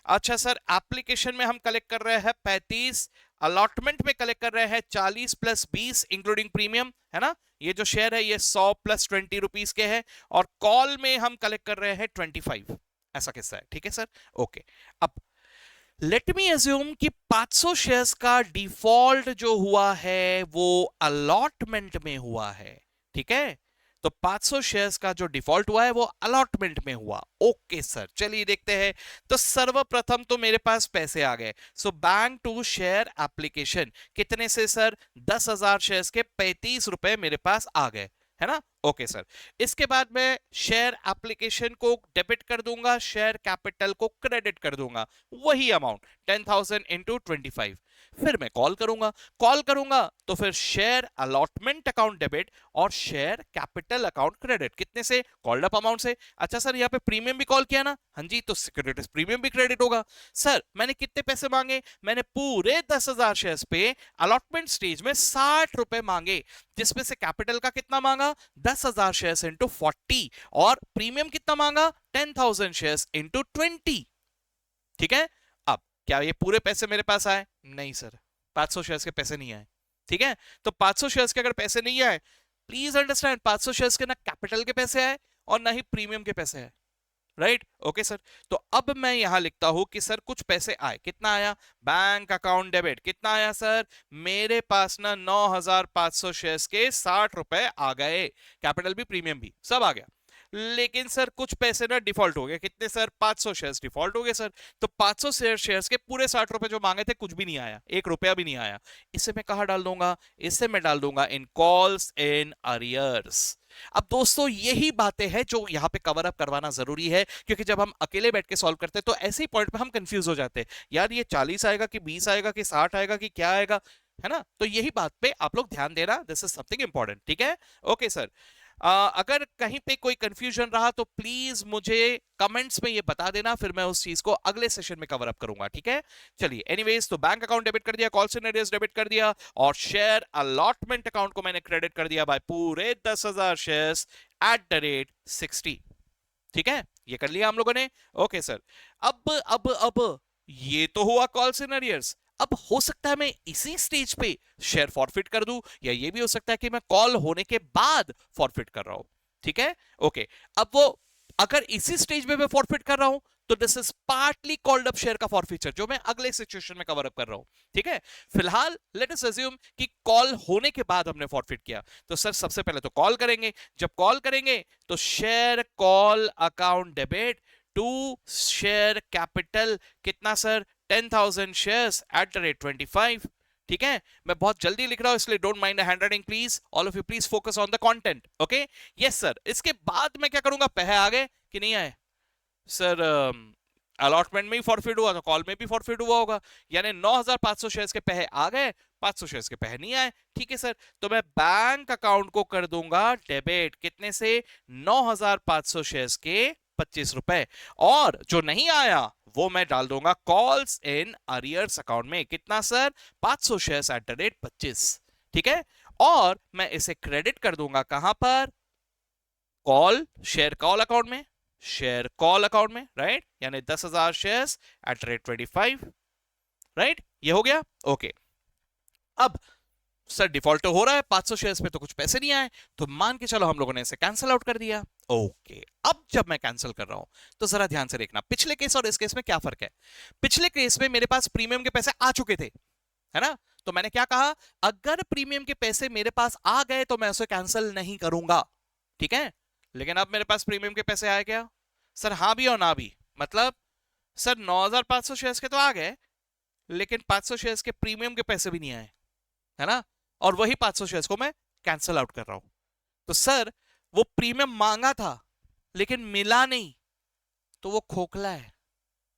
अच्छा सर, एप्लीकेशन में हम कलेक्ट कर रहे हैं 35, अलॉटमेंट में कलेक्ट कर रहे हैं 40 प्लस 20 इंक्लूडिंग प्रीमियम, है ना? ये जो शेयर है ये 100 प्लस 20 रुपीज के है। और कॉल में हम कलेक्ट कर रहे हैं 25, ऐसा किस्सा है। ठीक है सर, ओके। अब लेट मी अज्यूम कि 500 शेयर्स का डिफॉल्ट जो हुआ है वो अलॉटमेंट में हुआ है। ठीक है, तो 500 शेयर्स का जो डिफॉल्ट हुआ है वो अलॉटमेंट में हुआ। ओके सर, चलिए देखते हैं। तो सर्वप्रथम तो मेरे पास पैसे आ गए। So bank to share application, कितने से सर? 10,000 शेयर्स के 35 रुपए मेरे पास आ गए, है ना? Okay sir. इसके बाद मैं शेयर एप्लीकेशन को डेबिट कर दूंगा, शेयर कैपिटल को क्रेडिट कर दूंगा, वही अमाउंट 10,000 इंटू 25। फिर मैं कॉल करूंगा तो फिर शेयर अलॉटमेंट अकाउंट डेबिट और शेयर कैपिटल अकाउंट क्रेडिट। कितने से? कॉल्ड अप अमाउंट से। अच्छा सर, यहाँ पे प्रीमियम भी कॉल किया ना? हाँ जी, तो सिक्योरिटीज प्रीमियम भी क्रेडिट होगा। सर मैंने कितने पैसे मांगे? मैंने पूरे 10,000 शेयर्स पे अलॉटमेंट स्टेज में 60 रुपए मांगे, जिसमें से कैपिटल का कितना मांगा? 10,000 शेयर्स इंटू 40, और प्रीमियम कितना मांगा? 10,000 शेयर्स इंटू 20। ठीक है, अब क्या ये पूरे पैसे मेरे पास आए? नहीं सर, 500 शेयर्स के पैसे नहीं आए। ठीक है, तो 500 शेयर्स के अगर पैसे नहीं आए, प्लीज अंडरस्टैंड, 500 शेयर्स के ना कैपिटल के पैसे आए और ना ही प्रीमियम के पैसे आए, राइट? Okay sir. तो अब मैं यहां लिखता हूं कि सर कुछ पैसे आए। कितना आया? Bank account debit. कितना आया सर? मेरे पास ना 9,500 शेयर्स के 60 रुपए आ गए, कैपिटल भी प्रीमियम भी सब आ गया। लेकिन सर कुछ पैसे ना डिफॉल्ट हो गए। कितने सर? 500 शेयर्स डिफॉल्ट हो गए सर। तो 500 शेयर्स के पूरे 60 रुपए जो मांगे थे कुछ भी नहीं आया, 1 रुपया भी नहीं आया। इसे मैं कहां डाल दूंगा? इसे मैं डाल दूंगा इन कॉल्स इन अरियर्स। अब दोस्तों यही बातें हैं जो यहां पे कवर अप करवाना जरूरी है, क्योंकि जब हम अकेले बैठ के सॉल्व करते हैं तो ऐसे ही पॉइंट पे हम कंफ्यूज हो जाते हैं, यार ये 40 आएगा कि 20 आएगा कि 60 आएगा कि क्या आएगा, है ना? तो यही बात पे आप लोग ध्यान देना, दिस इज समथिंग इंपॉर्टेंट। ठीक है, ओके सर। अगर कहीं पे कोई कंफ्यूजन रहा तो प्लीज मुझे कमेंट्स में ये बता देना, फिर मैं उस चीज को अगले सेशन में कवर अप करूंगा, ठीक है? चलिए, एनीवेज, तो बैंक अकाउंट डेबिट कर दिया, कॉल सिनेरियोस डेबिट कर दिया, और शेयर अलॉटमेंट अकाउंट को मैंने क्रेडिट कर दिया बाय पूरे 10,000 शेयर्स एट द रेट 60। ठीक है, ये कर लिया हम लोगों ने। ओके सर, अब ये तो हुआ कॉल सिनेरियोस। अब हो सकता है मैं इसी स्टेज पे शेयर फॉरफिट कर दूं, या ये भी हो सकता है कि मैं कॉल होने के बाद फॉरफिट कर रहा हूं। ठीक है, ओके। अब वो अगर इसी स्टेज में मैं फॉरफिट कर रहा हूं तो this is partly called up share का फॉरफीचर, जो मैं अगले सिचुएशन में कवर अप कर रहा हूं। ठीक है, फिलहाल लेट अस अज्यूम कि कॉल होने के बाद हमने फॉरफिट किया, तो सर सबसे पहले तो कॉल करेंगे। जब कॉल करेंगे तो share call account debit to share capital, कितना sir? 10,000 shares at the rate 25। ठीक है, मैं बहुत जल्दी लिख रहा हूं इसलिए don't mind the handwriting please, all of you please focus on the content. Okay, yes sir. इसके बाद मैं क्या करूंगा? पैसे आ गए कि नहीं आए? सर अलॉटमेंट में ही फॉरफिट हुआ तो कॉल में भी फॉरफिट हुआ होगा, यानी 9,500 शेयर्स के पैसे आ गए, 500 शेयर्स के पैसे नहीं आए। ठीक है सर, तो मैं बैंक अकाउंट को कर दूंगा डेबिट, कितने से? 9,500 शेयर्स के 25 रुपए, और जो नहीं आया वो मैं डाल दूंगा कॉल्स इन अरियर्स अकाउंट में। कितना sir? 500 shares at the rate 25। ठीक है, और मैं इसे क्रेडिट कर दूंगा कहां पर? कॉल, शेयर कॉल अकाउंट में, शेयर कॉल अकाउंट में, राइट? यानी 10,000 शेयर्स एट रेट 25, राइट? ये हो गया। ओके, अब सर डिफॉल्ट हो रहा है, 500 शेयर्स में तो कुछ पैसे नहीं आए, तो मान के चलो हम लोगों ने इसे कैंसिल आउट कर दिया। ओके, अब जब मैं कैंसिल कर रहा हूं तो जरा ध्यान से देखना, पिछले केस और इस केस में क्या फर्क है। पिछले केस में मेरे पास प्रीमियम के पैसे आ चुके थे, है ना? तो मैंने क्या कहा? अगर प्रीमियम के पैसे मेरे पास आ गए तो मैं उसे कैंसिल नहीं करूंगा। ठीक है, लेकिन अब मेरे पास प्रीमियम के पैसे आए क्या? सर हाँ भी और ना भी। मतलब सर 9,500 शेयर्स के तो आ गए, लेकिन 500 शेयर्स के प्रीमियम के पैसे भी नहीं आए, है ना? और वही 500 शेयर्स को मैं कैंसिल आउट कर रहा हूं। तो सर वो प्रीमियम मांगा था लेकिन मिला नहीं, तो वो खोखला है।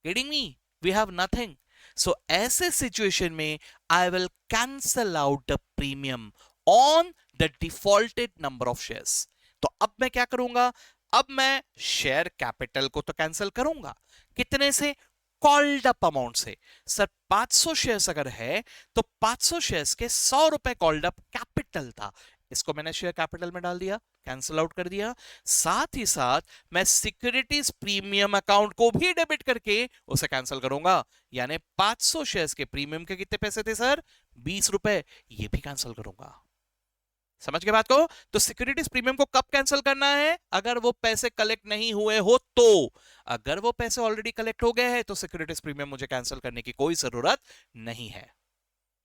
Getting me? We have nothing. So ऐसे सिचुएशन में I will cancel out the premium on the defaulted number of shares. तो अब मैं क्या करूंगा? अब मैं शेयर कैपिटल को तो कैंसिल करूंगा, कितने से? कॉल्ड अप अमाउंट से। सर 500 शेयर्स अगर है तो 500 शेयर्स के 100 रुपए कॉल्ड अप कैपिटल था, इसको मैंने शेयर कैपिटल में डाल दिया, कैंसिल आउट कर दिया। साथ ही साथ मैं सिक्योरिटीज प्रीमियम अकाउंट को भी डेबिट करके उसे कैंसिल करूंगा, यानी 500 शेयर्स के प्रीमियम के कितने पैसे थे सर? 20 रुपए, ये भी कैंसिल करूंगा। समझ के बात को? तो सिक्योरिटीज प्रीमियम को कब कैंसिल करना है? अगर वो पैसे कलेक्ट नहीं हुए हो तो। अगर वो पैसे ऑलरेडी कलेक्ट हो गए हैं तो सिक्योरिटीज प्रीमियम मुझे कैंसिल करने की कोई जरूरत नहीं है।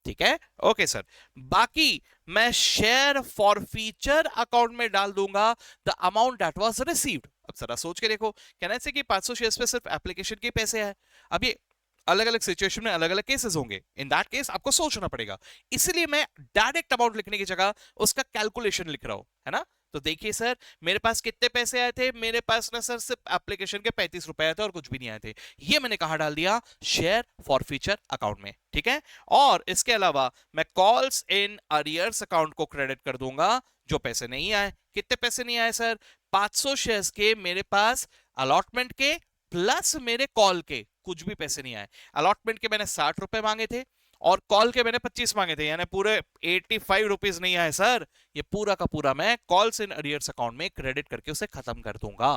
ठीक है, ओके सर। बाकी मैं शेयर फॉर फीचर अकाउंट में डाल दूंगा the amount that was received. अब जरा सोच के देखो, कहना है कि 500 शेयर्स पे सिर्फ एप्लीकेशन के पैसे हैं। अब ये अलग अलग सिचुएशन में अलग अलग केसेस होंगे, इन दैट केस आपको सोचना पड़ेगा, इसलिए मैं डायरेक्ट अमाउंट लिखने की जगह उसका कैलकुलेशन लिख रहा हूं, है ना? तो देखिए सर, मेरे पास कितने पैसे आए थे? मेरे पास ना सर सिर्फ एप्लीकेशन के 35 रुपए आए थे और कुछ भी नहीं आए थे। ये मैंने कहा डाल दिया शेयर फॉर फ्यूचर अकाउंट में। ठीक है, और इसके अलावा मैं कॉल्स इन अरियर्स अकाउंट को क्रेडिट कर दूंगा जो पैसे नहीं आए। कितने पैसे नहीं आए सर? 500 शेयर्स के मेरे पास अलॉटमेंट के प्लस मेरे कॉल के कुछ भी पैसे नहीं आए। अलॉटमेंट के मैंने 60 रुपए मांगे थे और कॉल के मैंने 25 मांगे थे, यानी पूरे 85 रुपीज नहीं आए सर। ये पूरा का पूरा मैं कॉल्स इन अरियर्स अकाउंट में क्रेडिट करके उसे खत्म कर दूंगा।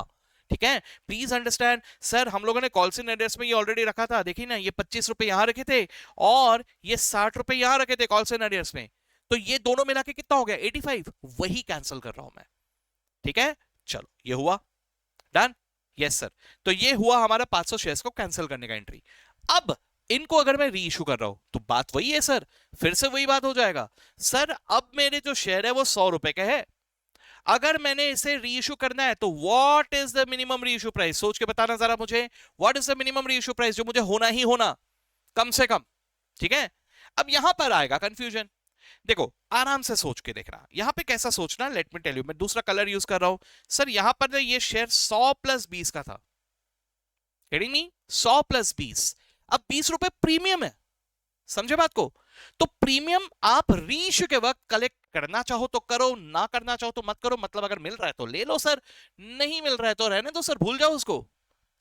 ठीक है, प्लीज अंडरस्टैंड सर, हम लोगों ने कॉल्स इन अरियर्स में ये ऑलरेडी रखा था। देखिए ना, ये 25 रुपए यहां रखे थे और ये 60 रुपए यहां रखे थे कॉल्स इन अरियर्स में, तो ये दोनों मिला के कितना हो गया? 85। वही कैंसिल कर रहा हूं मैं। ठीक है, चलो ये हुआ डन। यस सर, तो ये हुआ हमारा 500 शेयर्स को कैंसिल करने का एंट्री। अब इनको अगर मैं री इशू कर रहा हूं तो बात वही है सर, फिर से वही बात हो जाएगा। सर अब मेरे जो शेयर है वो 100 रुपए का है, अगर मैंने इसे री इशू करना है तो व्हाट इज द मिनिमम री इशू प्राइस? सोच के बताना जरा मुझे, व्हाट इज द मिनिमम री इशू प्राइस जो मुझे होना ही होना, कम से कम? ठीक है, अब यहां पर आएगा कंफ्यूजन। देखो आराम से सोच के देखना, यहां पे कैसा सोचना, लेट मी टेल यू। मैं दूसरा कलर यूज कर रहा हूं सर। यहां पर ये शेयर 100 प्लस 20 का था, गेटिंग मी? 100 प्लस 20, अब 20 रुपए प्रीमियम है, समझे बात को? तो प्रीमियम आप रीइश्यू के वक्त कलेक्ट करना चाहो तो करो, ना करना चाहो तो मत करो। मतलब अगर मिल रहा है तो ले लो सर, नहीं मिल रहा है तो रहने दो सर, भूल जाओ उसको।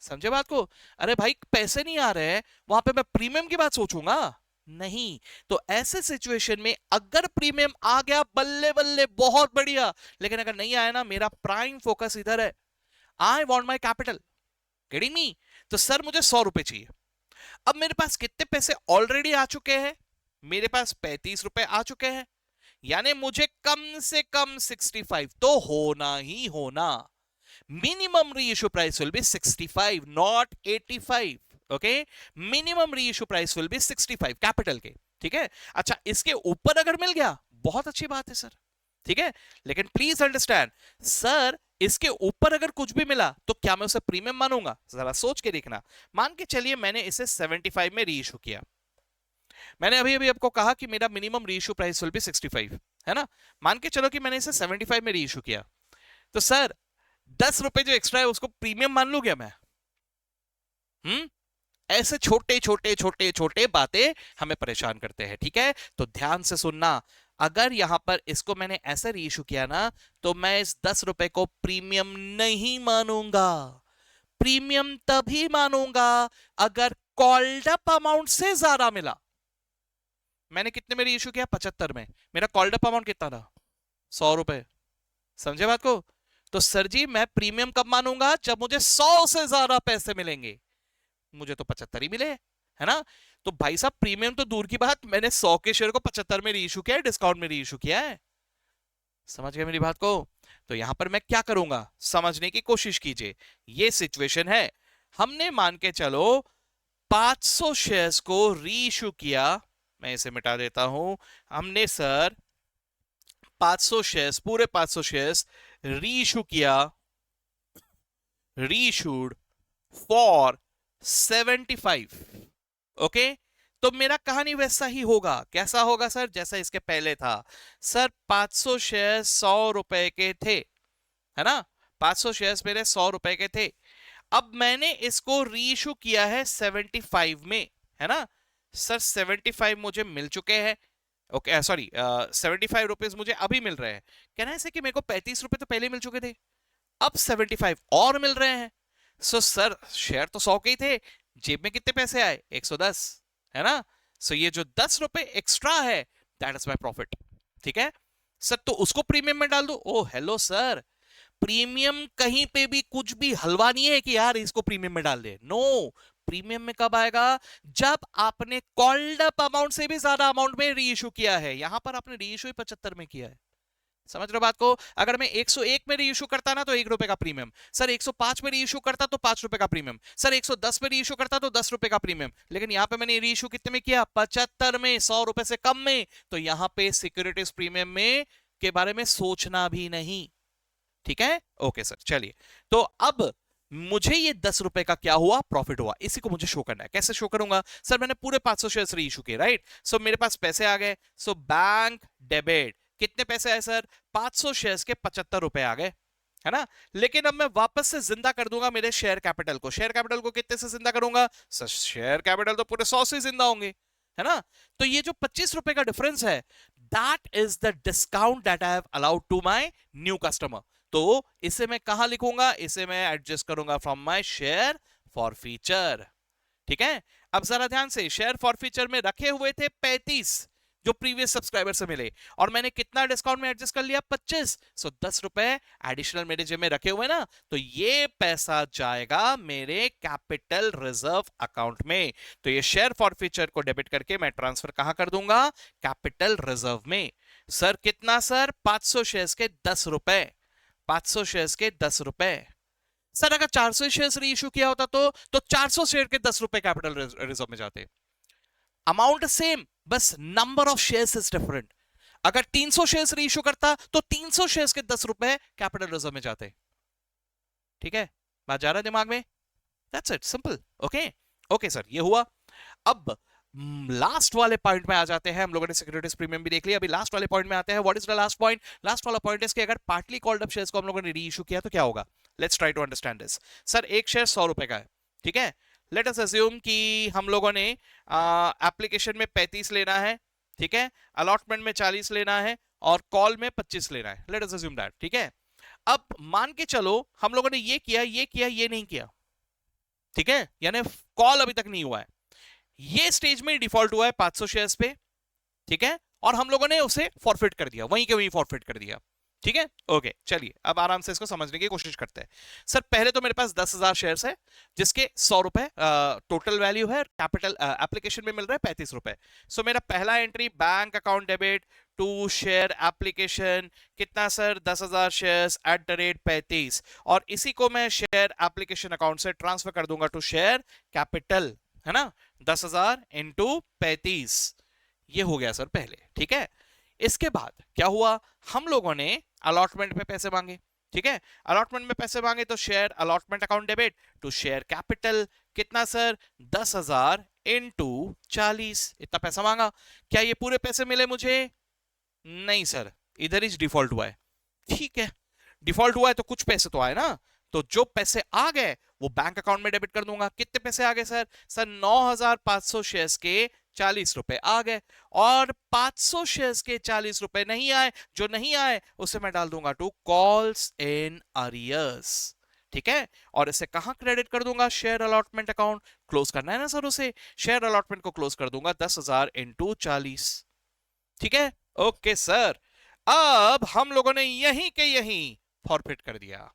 समझे बात को? अरे भाई पैसे नहीं आ रहे हैं, वहां पे मैं प्रीमियम की बात सोचूंगा? नहीं। तो ऐसे सिचुएशन में अगर प्रीमियम आ गया, बल्ले बल्ले, बहुत बढ़िया। लेकिन अगर नहीं आया ना, मेरा प्राइम फोकस इधर है, I want my capital. Getting me? तो सर मुझे 100 रुपए चाहिए। अब मेरे पास कितने पैसे ऑलरेडी आ चुके हैं? मेरे पास 35 रुपए आ चुके हैं, यानी मुझे कम से कम 65 तो होना ही होना। minimum reissue price will be 65, not 85. Okay, minimum reissue price will be 65 capital के। ठीक है, अच्छा इसके ऊपर अगर मिल गया बहुत अच्छी बात है सर। ठीक है, लेकिन प्लीज अंडरस्टैंड सर, इसके ऊपर अगर कुछ भी मिला तो क्या मैं उसे प्रीमियम मानूंगा? जरा सोच के देखना। मान के चलिए मैंने इसे 75 में रीइश्यू किया। मैंने अभी अभी आपको कहा कि मेरा minimum reissue price will be 65, है ना? मान के चलो कि मैंने इसे 75 में रीइश्यू किया, तो सर 10 रुपए जो एक्स्ट्रा है उसको प्रीमियम मान लू क्या मैं? ऐसे छोटे छोटे छोटे छोटे बातें हमें परेशान करते हैं। ठीक है, तो ध्यान से सुनना। अगर यहां पर इसको मैंने ऐसे रीइश्यू किया ना, तो मैं इस 10 रुपए को प्रीमियम नहीं मानूंगा। प्रीमियम तभी मानूंगा अगर कॉल्ड अप अमाउंट से ज्यादा मिला। मैंने कितने में रीइश्यू किया? 75 में। मेरा कॉल्ड अप अमाउंट कितना था? 100 रुपए। समझे बात को? तो सर जी मैं प्रीमियम कब मानूंगा? जब मुझे 100 से ज्यादा पैसे मिलेंगे। मुझे तो 75 ही मिले, है ना? तो भाई साहब प्रीमियम तो दूर की बात, मैंने 100 के शेयर को 75 में रीइश्यू किया है, डिस्काउंट में रीइश्यू किया है। समझ गए मेरी बात को? तो यहां पर मैं क्या करूंगा, समझने की कोशिश कीजिए। ये सिचुएशन है, हमने मान के चलो 500 शेयर्स को रीइश्यू किया। मैं इसे मिटा देता हूं। हमने सर 500 शेयर्स, पूरे 500 शेयर्स रीइश्यू किया, रीइश्यूड फॉर 75। ओके, तो मेरा कहानी वैसा ही होगा। कैसा होगा सर? जैसा इसके पहले था। सर 500 शेयर 100 रुपए के थे, है ना? 500 शेयर्स मेरे 100 रुपए के थे। अब मैंने इसको रीइश्यू किया है 75 में, है ना? सर 75 मुझे मिल चुके हैं। ओके सॉरी, 75 रुपीज मुझे अभी मिल रहे हैं। कहना है कि मेरे को 35 रुपए तो पहले मिल चुके थे, अब 75 और मिल रहे हैं। सो सर शेयर तो 100 के ही थे, जेब में कितने पैसे आए? 110, है ना? सो ये जो 10 रुपए एक्स्ट्रा है, दैट इज माई प्रॉफिट। ठीक है सर, तो उसको प्रीमियम में डाल दो। ओ हेलो सर, प्रीमियम कहीं पे भी कुछ भी हलवा नहीं है कि यार इसको प्रीमियम में डाल दे। नो, प्रीमियम में कब आएगा? जब आपने कॉल्ड अप अमाउंट से भी ज्यादा अमाउंट में रीइश्यू किया है। यहां पर आपने रीइश्यू ही 75 में किया है। समझ रहे हो बात को? अगर मैं 101 में रीइश्यू करता ना तो 1 रुपए का प्रीमियम। सर 105 में रीइश्यू करता तो 5 रुपए का प्रीमियम। सर 110 में रीइश्यू करता तो 10 रुपए का प्रीमियम। लेकिन यहां पे मैंने रीइश्यू कितने में किया? 75 में, 100 रुपए से कम में। तो यहां पे सिक्योरिटीज प्रीमियम में के बारे में सोचना भी नहीं। ठीक है, ओके सर। चलिए, तो अब मुझे ये 10 रुपए का क्या हुआ? प्रॉफिट हुआ। इसी को मुझे शो करना है। कैसे शो करूंगा? सर मैंने पूरे 500 शेयर्स रीइश्यू किए, राइट? सो मेरे पास पैसे आ गए। सो बैंक डेबिट, कितने पैसे आए सर? 500 शेयर्स के 75 रुपए आ गए, है ना? लेकिन अब मैं वापस से जिंदा कर दूंगा मेरे शेयर कैपिटल को। शेयर कैपिटल को कितने से जिंदा करूंगा? सर शेयर कैपिटल तो पूरे 100 से जिंदा होंगे, है ना? तो ये जो 25 रुपए का डिफरेंस है, that is the discount that I have allowed to my new customer. तो इसे मैं कहां लिखूंगा? इसे मैं एडजस्ट करूंगा from my share forfeiture. ठीक है, अब जरा ध्यान से, शेयर फॉर फीचर में रखे हुए थे 35 जो प्रीवियस सब्सक्राइबर से मिले, और मैंने कितना डिस्काउंट में एडजस्ट कर लिया? 25। सो 10 रुपए एडिशनल मेरे जेब में रखे हुए ना, तो ये पैसा जाएगा मेरे कैपिटल रिजर्व अकाउंट में। तो ये शेयर फॉर फीचर को डेबिट करके मैं ट्रांसफर कहां कर दूंगा? कैपिटल रिजर्व में। सर कितना सर? 500 शेयर्स के 10 रुपए। 500 शेयर्स के 10 रुपए। सर अगर 400 शेयर्स रीइश्यू किया होता तो 400 शेयर के 10 रुपए कैपिटल रिजर्व में जाते। अमाउंट सेम, बस number of shares is different. अगर 300 शेयर्स रीइश्यू करता तो 300 शेयर्स के 10 रुपए कैपिटल रिजर्व में जाते। ठीक है, बात जा रहा है दिमाग में? That's it, simple. Okay okay sir, ये हुआ। अब लास्ट वाले पॉइंट में आ जाते हैं। हम लोगों ने सिक्योरिटीज प्रीमियम भी देख लिया, अभी लास्ट वाले पॉइंट में आते हैं। What is the last point? Last वाला पॉइंट इज कि अगर पार्टली कॉल्ड अप शेयर्स को हम लोगों ने रीइश्यू किया तो क्या होगा? Let's try to understand this. Sir एक शेयर 100 रुपए का है, ठीक है? लेट अस अज्यूम कि हम लोगों ने एप्लीकेशन में 35 लेना है, ठीक है? अलॉटमेंट में 40 लेना है, और कॉल में 25 लेना है, लेट अस अज्यूम दैट, ठीक है। अब मान के चलो हम लोगों ने ये किया, ये किया, ये नहीं किया, ठीक है, यानी कॉल अभी तक नहीं हुआ है, ये स्टेज में डिफॉल्ट हुआ है 500 शेयर्स पे, ठीक है, और हम लोगों ने उसे फॉरफिट कर दिया, वहीं के वहीं फॉरफिट कर दिया, ठीक है। ओके, चलिए अब आराम से इसको समझने की कोशिश करते हैं। सर पहले तो मेरे पास 10,000 शेयर्स है, जिसके 100 रुपए टोटल वैल्यू है, कैपिटल एप्लीकेशन में मिल रहा है 35 रुपए। सो मेरा पहला entry bank account debit to share application, कितना सर, 10,000 शेयर्स @35, और इसी को मैं शेयर एप्लीकेशन अकाउंट से ट्रांसफर कर दूंगा टू शेयर कैपिटल, है ना, 10,000 इंटू 35, ये हो गया सर पहले, ठीक है। इसके बाद क्या हुआ, हम लोगों ने अलॉटमेंट में पैसे मांगे, ठीक है, अलॉटमेंट में पैसे मांगे तो share allotment account debit to share capital, कितना सर, 10,000 इंटू 40, इतना पैसा मांगा। क्या ये पूरे पैसे मिले मुझे, नहीं सर, इधर ही डिफॉल्ट हुआ है, ठीक है, डिफॉल्ट हुआ है तो कुछ पैसे तो आए ना, तो जो पैसे आ गए वो बैंक अकाउंट में डेबिट कर दूंगा। कितने पैसे आ गए सर, 9,500 शेयर्स के 40 रुपए आ गए, और 500 शेयर्स के 40 रुपए नहीं आए, जो नहीं आए उसे मैं डाल दूंगा टू कॉल्स इन अरियर्स, ठीक है, और इसे कहां क्रेडिट कर दूंगा, शेयर अलॉटमेंट अकाउंट, क्लोज करना है ना सर उसे, शेयर अलॉटमेंट को क्लोज कर दूंगा 10,000 इंटू 40, ठीक है। ओके सर, अब हम लोगों ने यहीं के यहीं फॉरफिट कर दिया।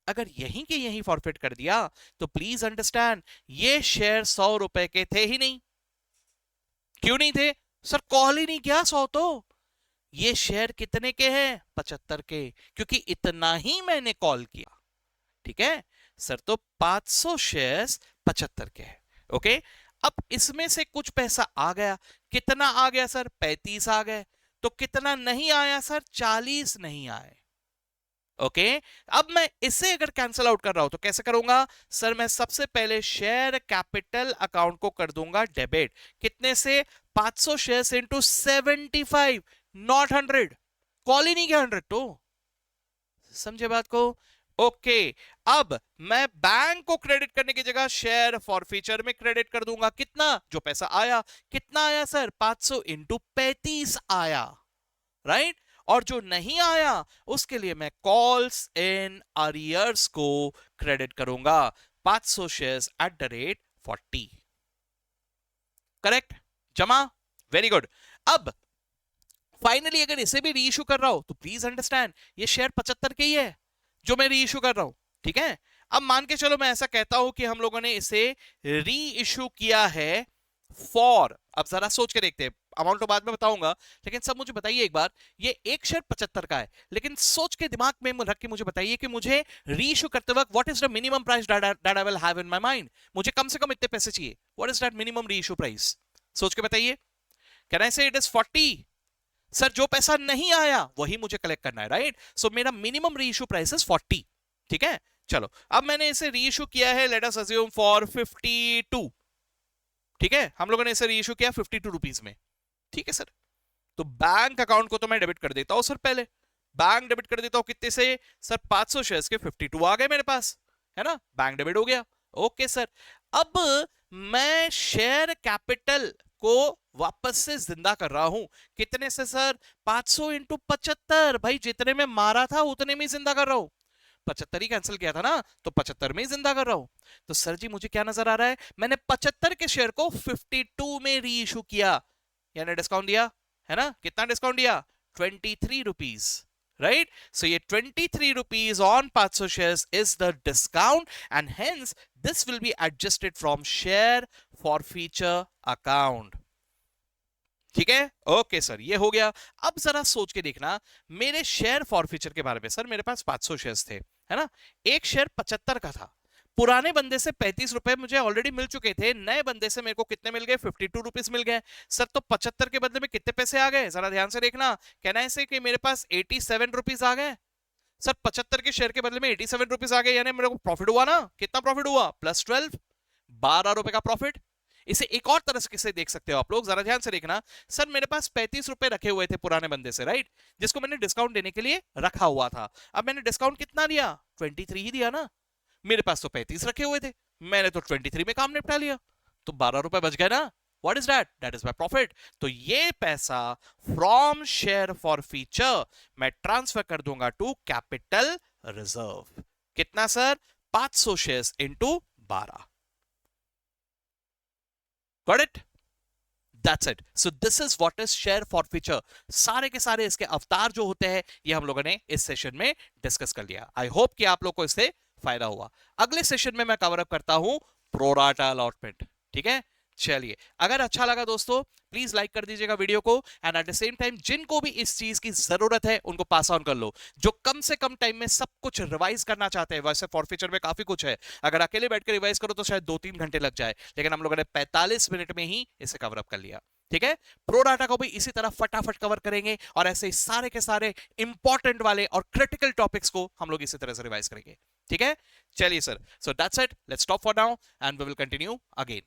अगर यहीं के यहीं फॉरफिट कर दिया तो प्लीज अंडरस्टैंड, ये शेयर 100 रुपए के थे ही नहीं। क्यों नहीं थे सर, कॉल ही नहीं किया 100 तो। ये शेयर कितने के हैं, 75 के, क्योंकि इतना ही मैंने कॉल किया, ठीक है सर। तो 500 शेयर्स 75 के हैं, ओके। अब इसमें से कुछ पैसा आ गया, कितना आ गया सर, 35 आ गए, तो कितना नहीं आया सर, 40 नहीं आए, ओके। अब मैं इसे अगर कैंसिल आउट कर रहा हूं तो कैसे करूंगा सर, मैं सबसे पहले शेयर कैपिटल अकाउंट को कर दूंगा डेबिट, कितने से, 500 शेयर्स इंटू 75, नॉट 100, कॉल ही नहीं किया 100 तो, समझे बात को, ओके। अब मैं बैंक को क्रेडिट करने की जगह शेयर फॉरफीचर में क्रेडिट कर दूंगा, कितना, जो पैसा आया, कितना आया सर, 500 इंटू 35 आया, राइट, और जो नहीं आया उसके लिए मैं कॉल्स इन अरियर्स को क्रेडिट करूंगा, 500 शेयर्स @40, करेक्ट, जमा, वेरी गुड। अब फाइनली अगर इसे भी री इशू कर रहा हो तो प्लीज अंडरस्टैंड, ये शेयर 75 के ही है जो मैं री इशू कर रहा हूं, ठीक है। अब मान के चलो मैं ऐसा कहता हूं कि हम लोगों ने इसे री इशू किया है फॉर, अब जरा सोच के देखते हैं, अमाउंट तो बाद में बताऊंगा, लेकिन सब मुझे बताइए एक बार, ये एक शेयर 75 का है, लेकिन सोच के दिमाग में रख के मुझे बताइए कि मुझे री इशू करते वक्त what is the minimum price that I will have in my mind, मुझे कम से कम इतने पैसे चाहिए, व्हाट इज दैट मिनिमम री इशू प्राइस, सोच के बताइए। कैन आई से इट इज 40, सर जो पैसा नहीं आया वही मुझे कलेक्ट करना है, राइट, सो मेरा मिनिमम री इशू प्राइस इज 40, ठीक है। चलो अब मैंने इसे री इशू किया है, लेट अस अज्यूम फॉर 52, ठीक है, हम लोगों ने इसे री इशू किया 52 रुपीज में, ठीक है सर। तो बैंक अकाउंट को तो मैं डेबिट कर देता हूं सर, पहले बैंक डेबिट कर देता हूं, कितने से सर, 500 शेयर्स के 52 आ गए मेरे पास, है ना, बैंक डेबिट हो गया, ओके सर। अब मैं शेयर कैपिटल को वापस से जिंदा कर रहा हूं, कितने से सर, 500 इंटू 75, भाई जितने में मारा था उतने में जिंदा कर रहा हूं, 75 ही कैंसिल किया था ना, तो 75 में ही जिंदा कर रहा हूं। तो सर जी मुझे क्या नजर आ रहा है, मैंने 75 के शेयर को 52 में री इशू किया, यानी डिस्काउंट दिया, है ना, कितना डिस्काउंट दिया, 23 रुपीज, right, so ये 23 rupees on 500 shares is the discount and hence this will be adjusted from share forfeiture account, ठीक है, ओके सर, ये हो गया। अब जरा सोच के देखना मेरे शेयर फॉरफीचर के बारे में, सर मेरे पास 500 शेयर्स थे, है ना, एक शेयर 75 का था, पुराने बंदे से 35 रुपए मुझे ऑलरेडी मिल चुके थे, नए बंदे से मेरे को कितने मिल गए, 52 रुपीज मिल गए सर। तो 75 के बदले में कितने पैसे आ गए, जरा ध्यान से देखना, कहना है कि मेरे पास 87 रुपीज आ गए सर, 75 के शेयर के बदले में 87 रुपीज आ गए, यानी मेरे को प्रॉफिट हुआ ना, कितना प्रॉफिट हुआ, +12, 12 रुपए का प्रॉफिट। इसे एक और तरह से किसे देख सकते हो आप लोग, जरा ध्यान से देखना, सर मेरे पास 35 रुपए रखे हुए थे पुराने बंदे से, राइट, जिसको मैंने डिस्काउंट देने के लिए रखा हुआ था, अब मैंने डिस्काउंट कितना दिया, 23 ही दिया ना, मेरे पास तो 35 रखे हुए थे, मैंने तो 23 में काम निपटा लिया, तो 12 रुपए बच गए ना, what is that? That is my profit. तो ये पैसा फ्रॉम शेयर फॉर फ्यूचर मैं ट्रांसफर कर दूंगा टू कैपिटल रिजर्व। कितना sir? 500 shares into 12। Got it? That's it. So this is what is share forfeiture. सारे के सारे इसके अवतार जो होते हैं ये हम लोगों ने इस सेशन में डिस्कस कर लिया। आई होप कि आप लोग को इससे फायदा हुआ। अगले सेशन में मैं कवर अप करता हूं प्रोराटा अलॉटमेंट। ठीक है, चलिए, अगर अच्छा लगा दोस्तों प्लीज लाइक कर दीजिएगा वीडियो को, and at the same time जिनको भी इस चीज की जरूरत है उनको पास ऑन कर लो, जो कम से कम टाइम में सब कुछ रिवाइज करना चाहते हैं। वैसे फॉरफीचर में काफी कुछ है, अगर अकेले बैठ के रिवाइज करो तो शायद 2-3 घंटे लग जाए, लेकिन हम लोगों ने 45 मिनट में ही इसे कवर अप कर लिया। ठीक है, प्रो डाटा को भी इसी तरह फटाफट कवर करेंगे और ऐसे सारे के सारे इंपॉर्टेंट वाले और क्रिटिकल टॉपिक्स को हम लोग इसी तरह से रिवाइज करेंगे। ठीक है, चलिए sir, so that's it, let's stop for now and we will continue again.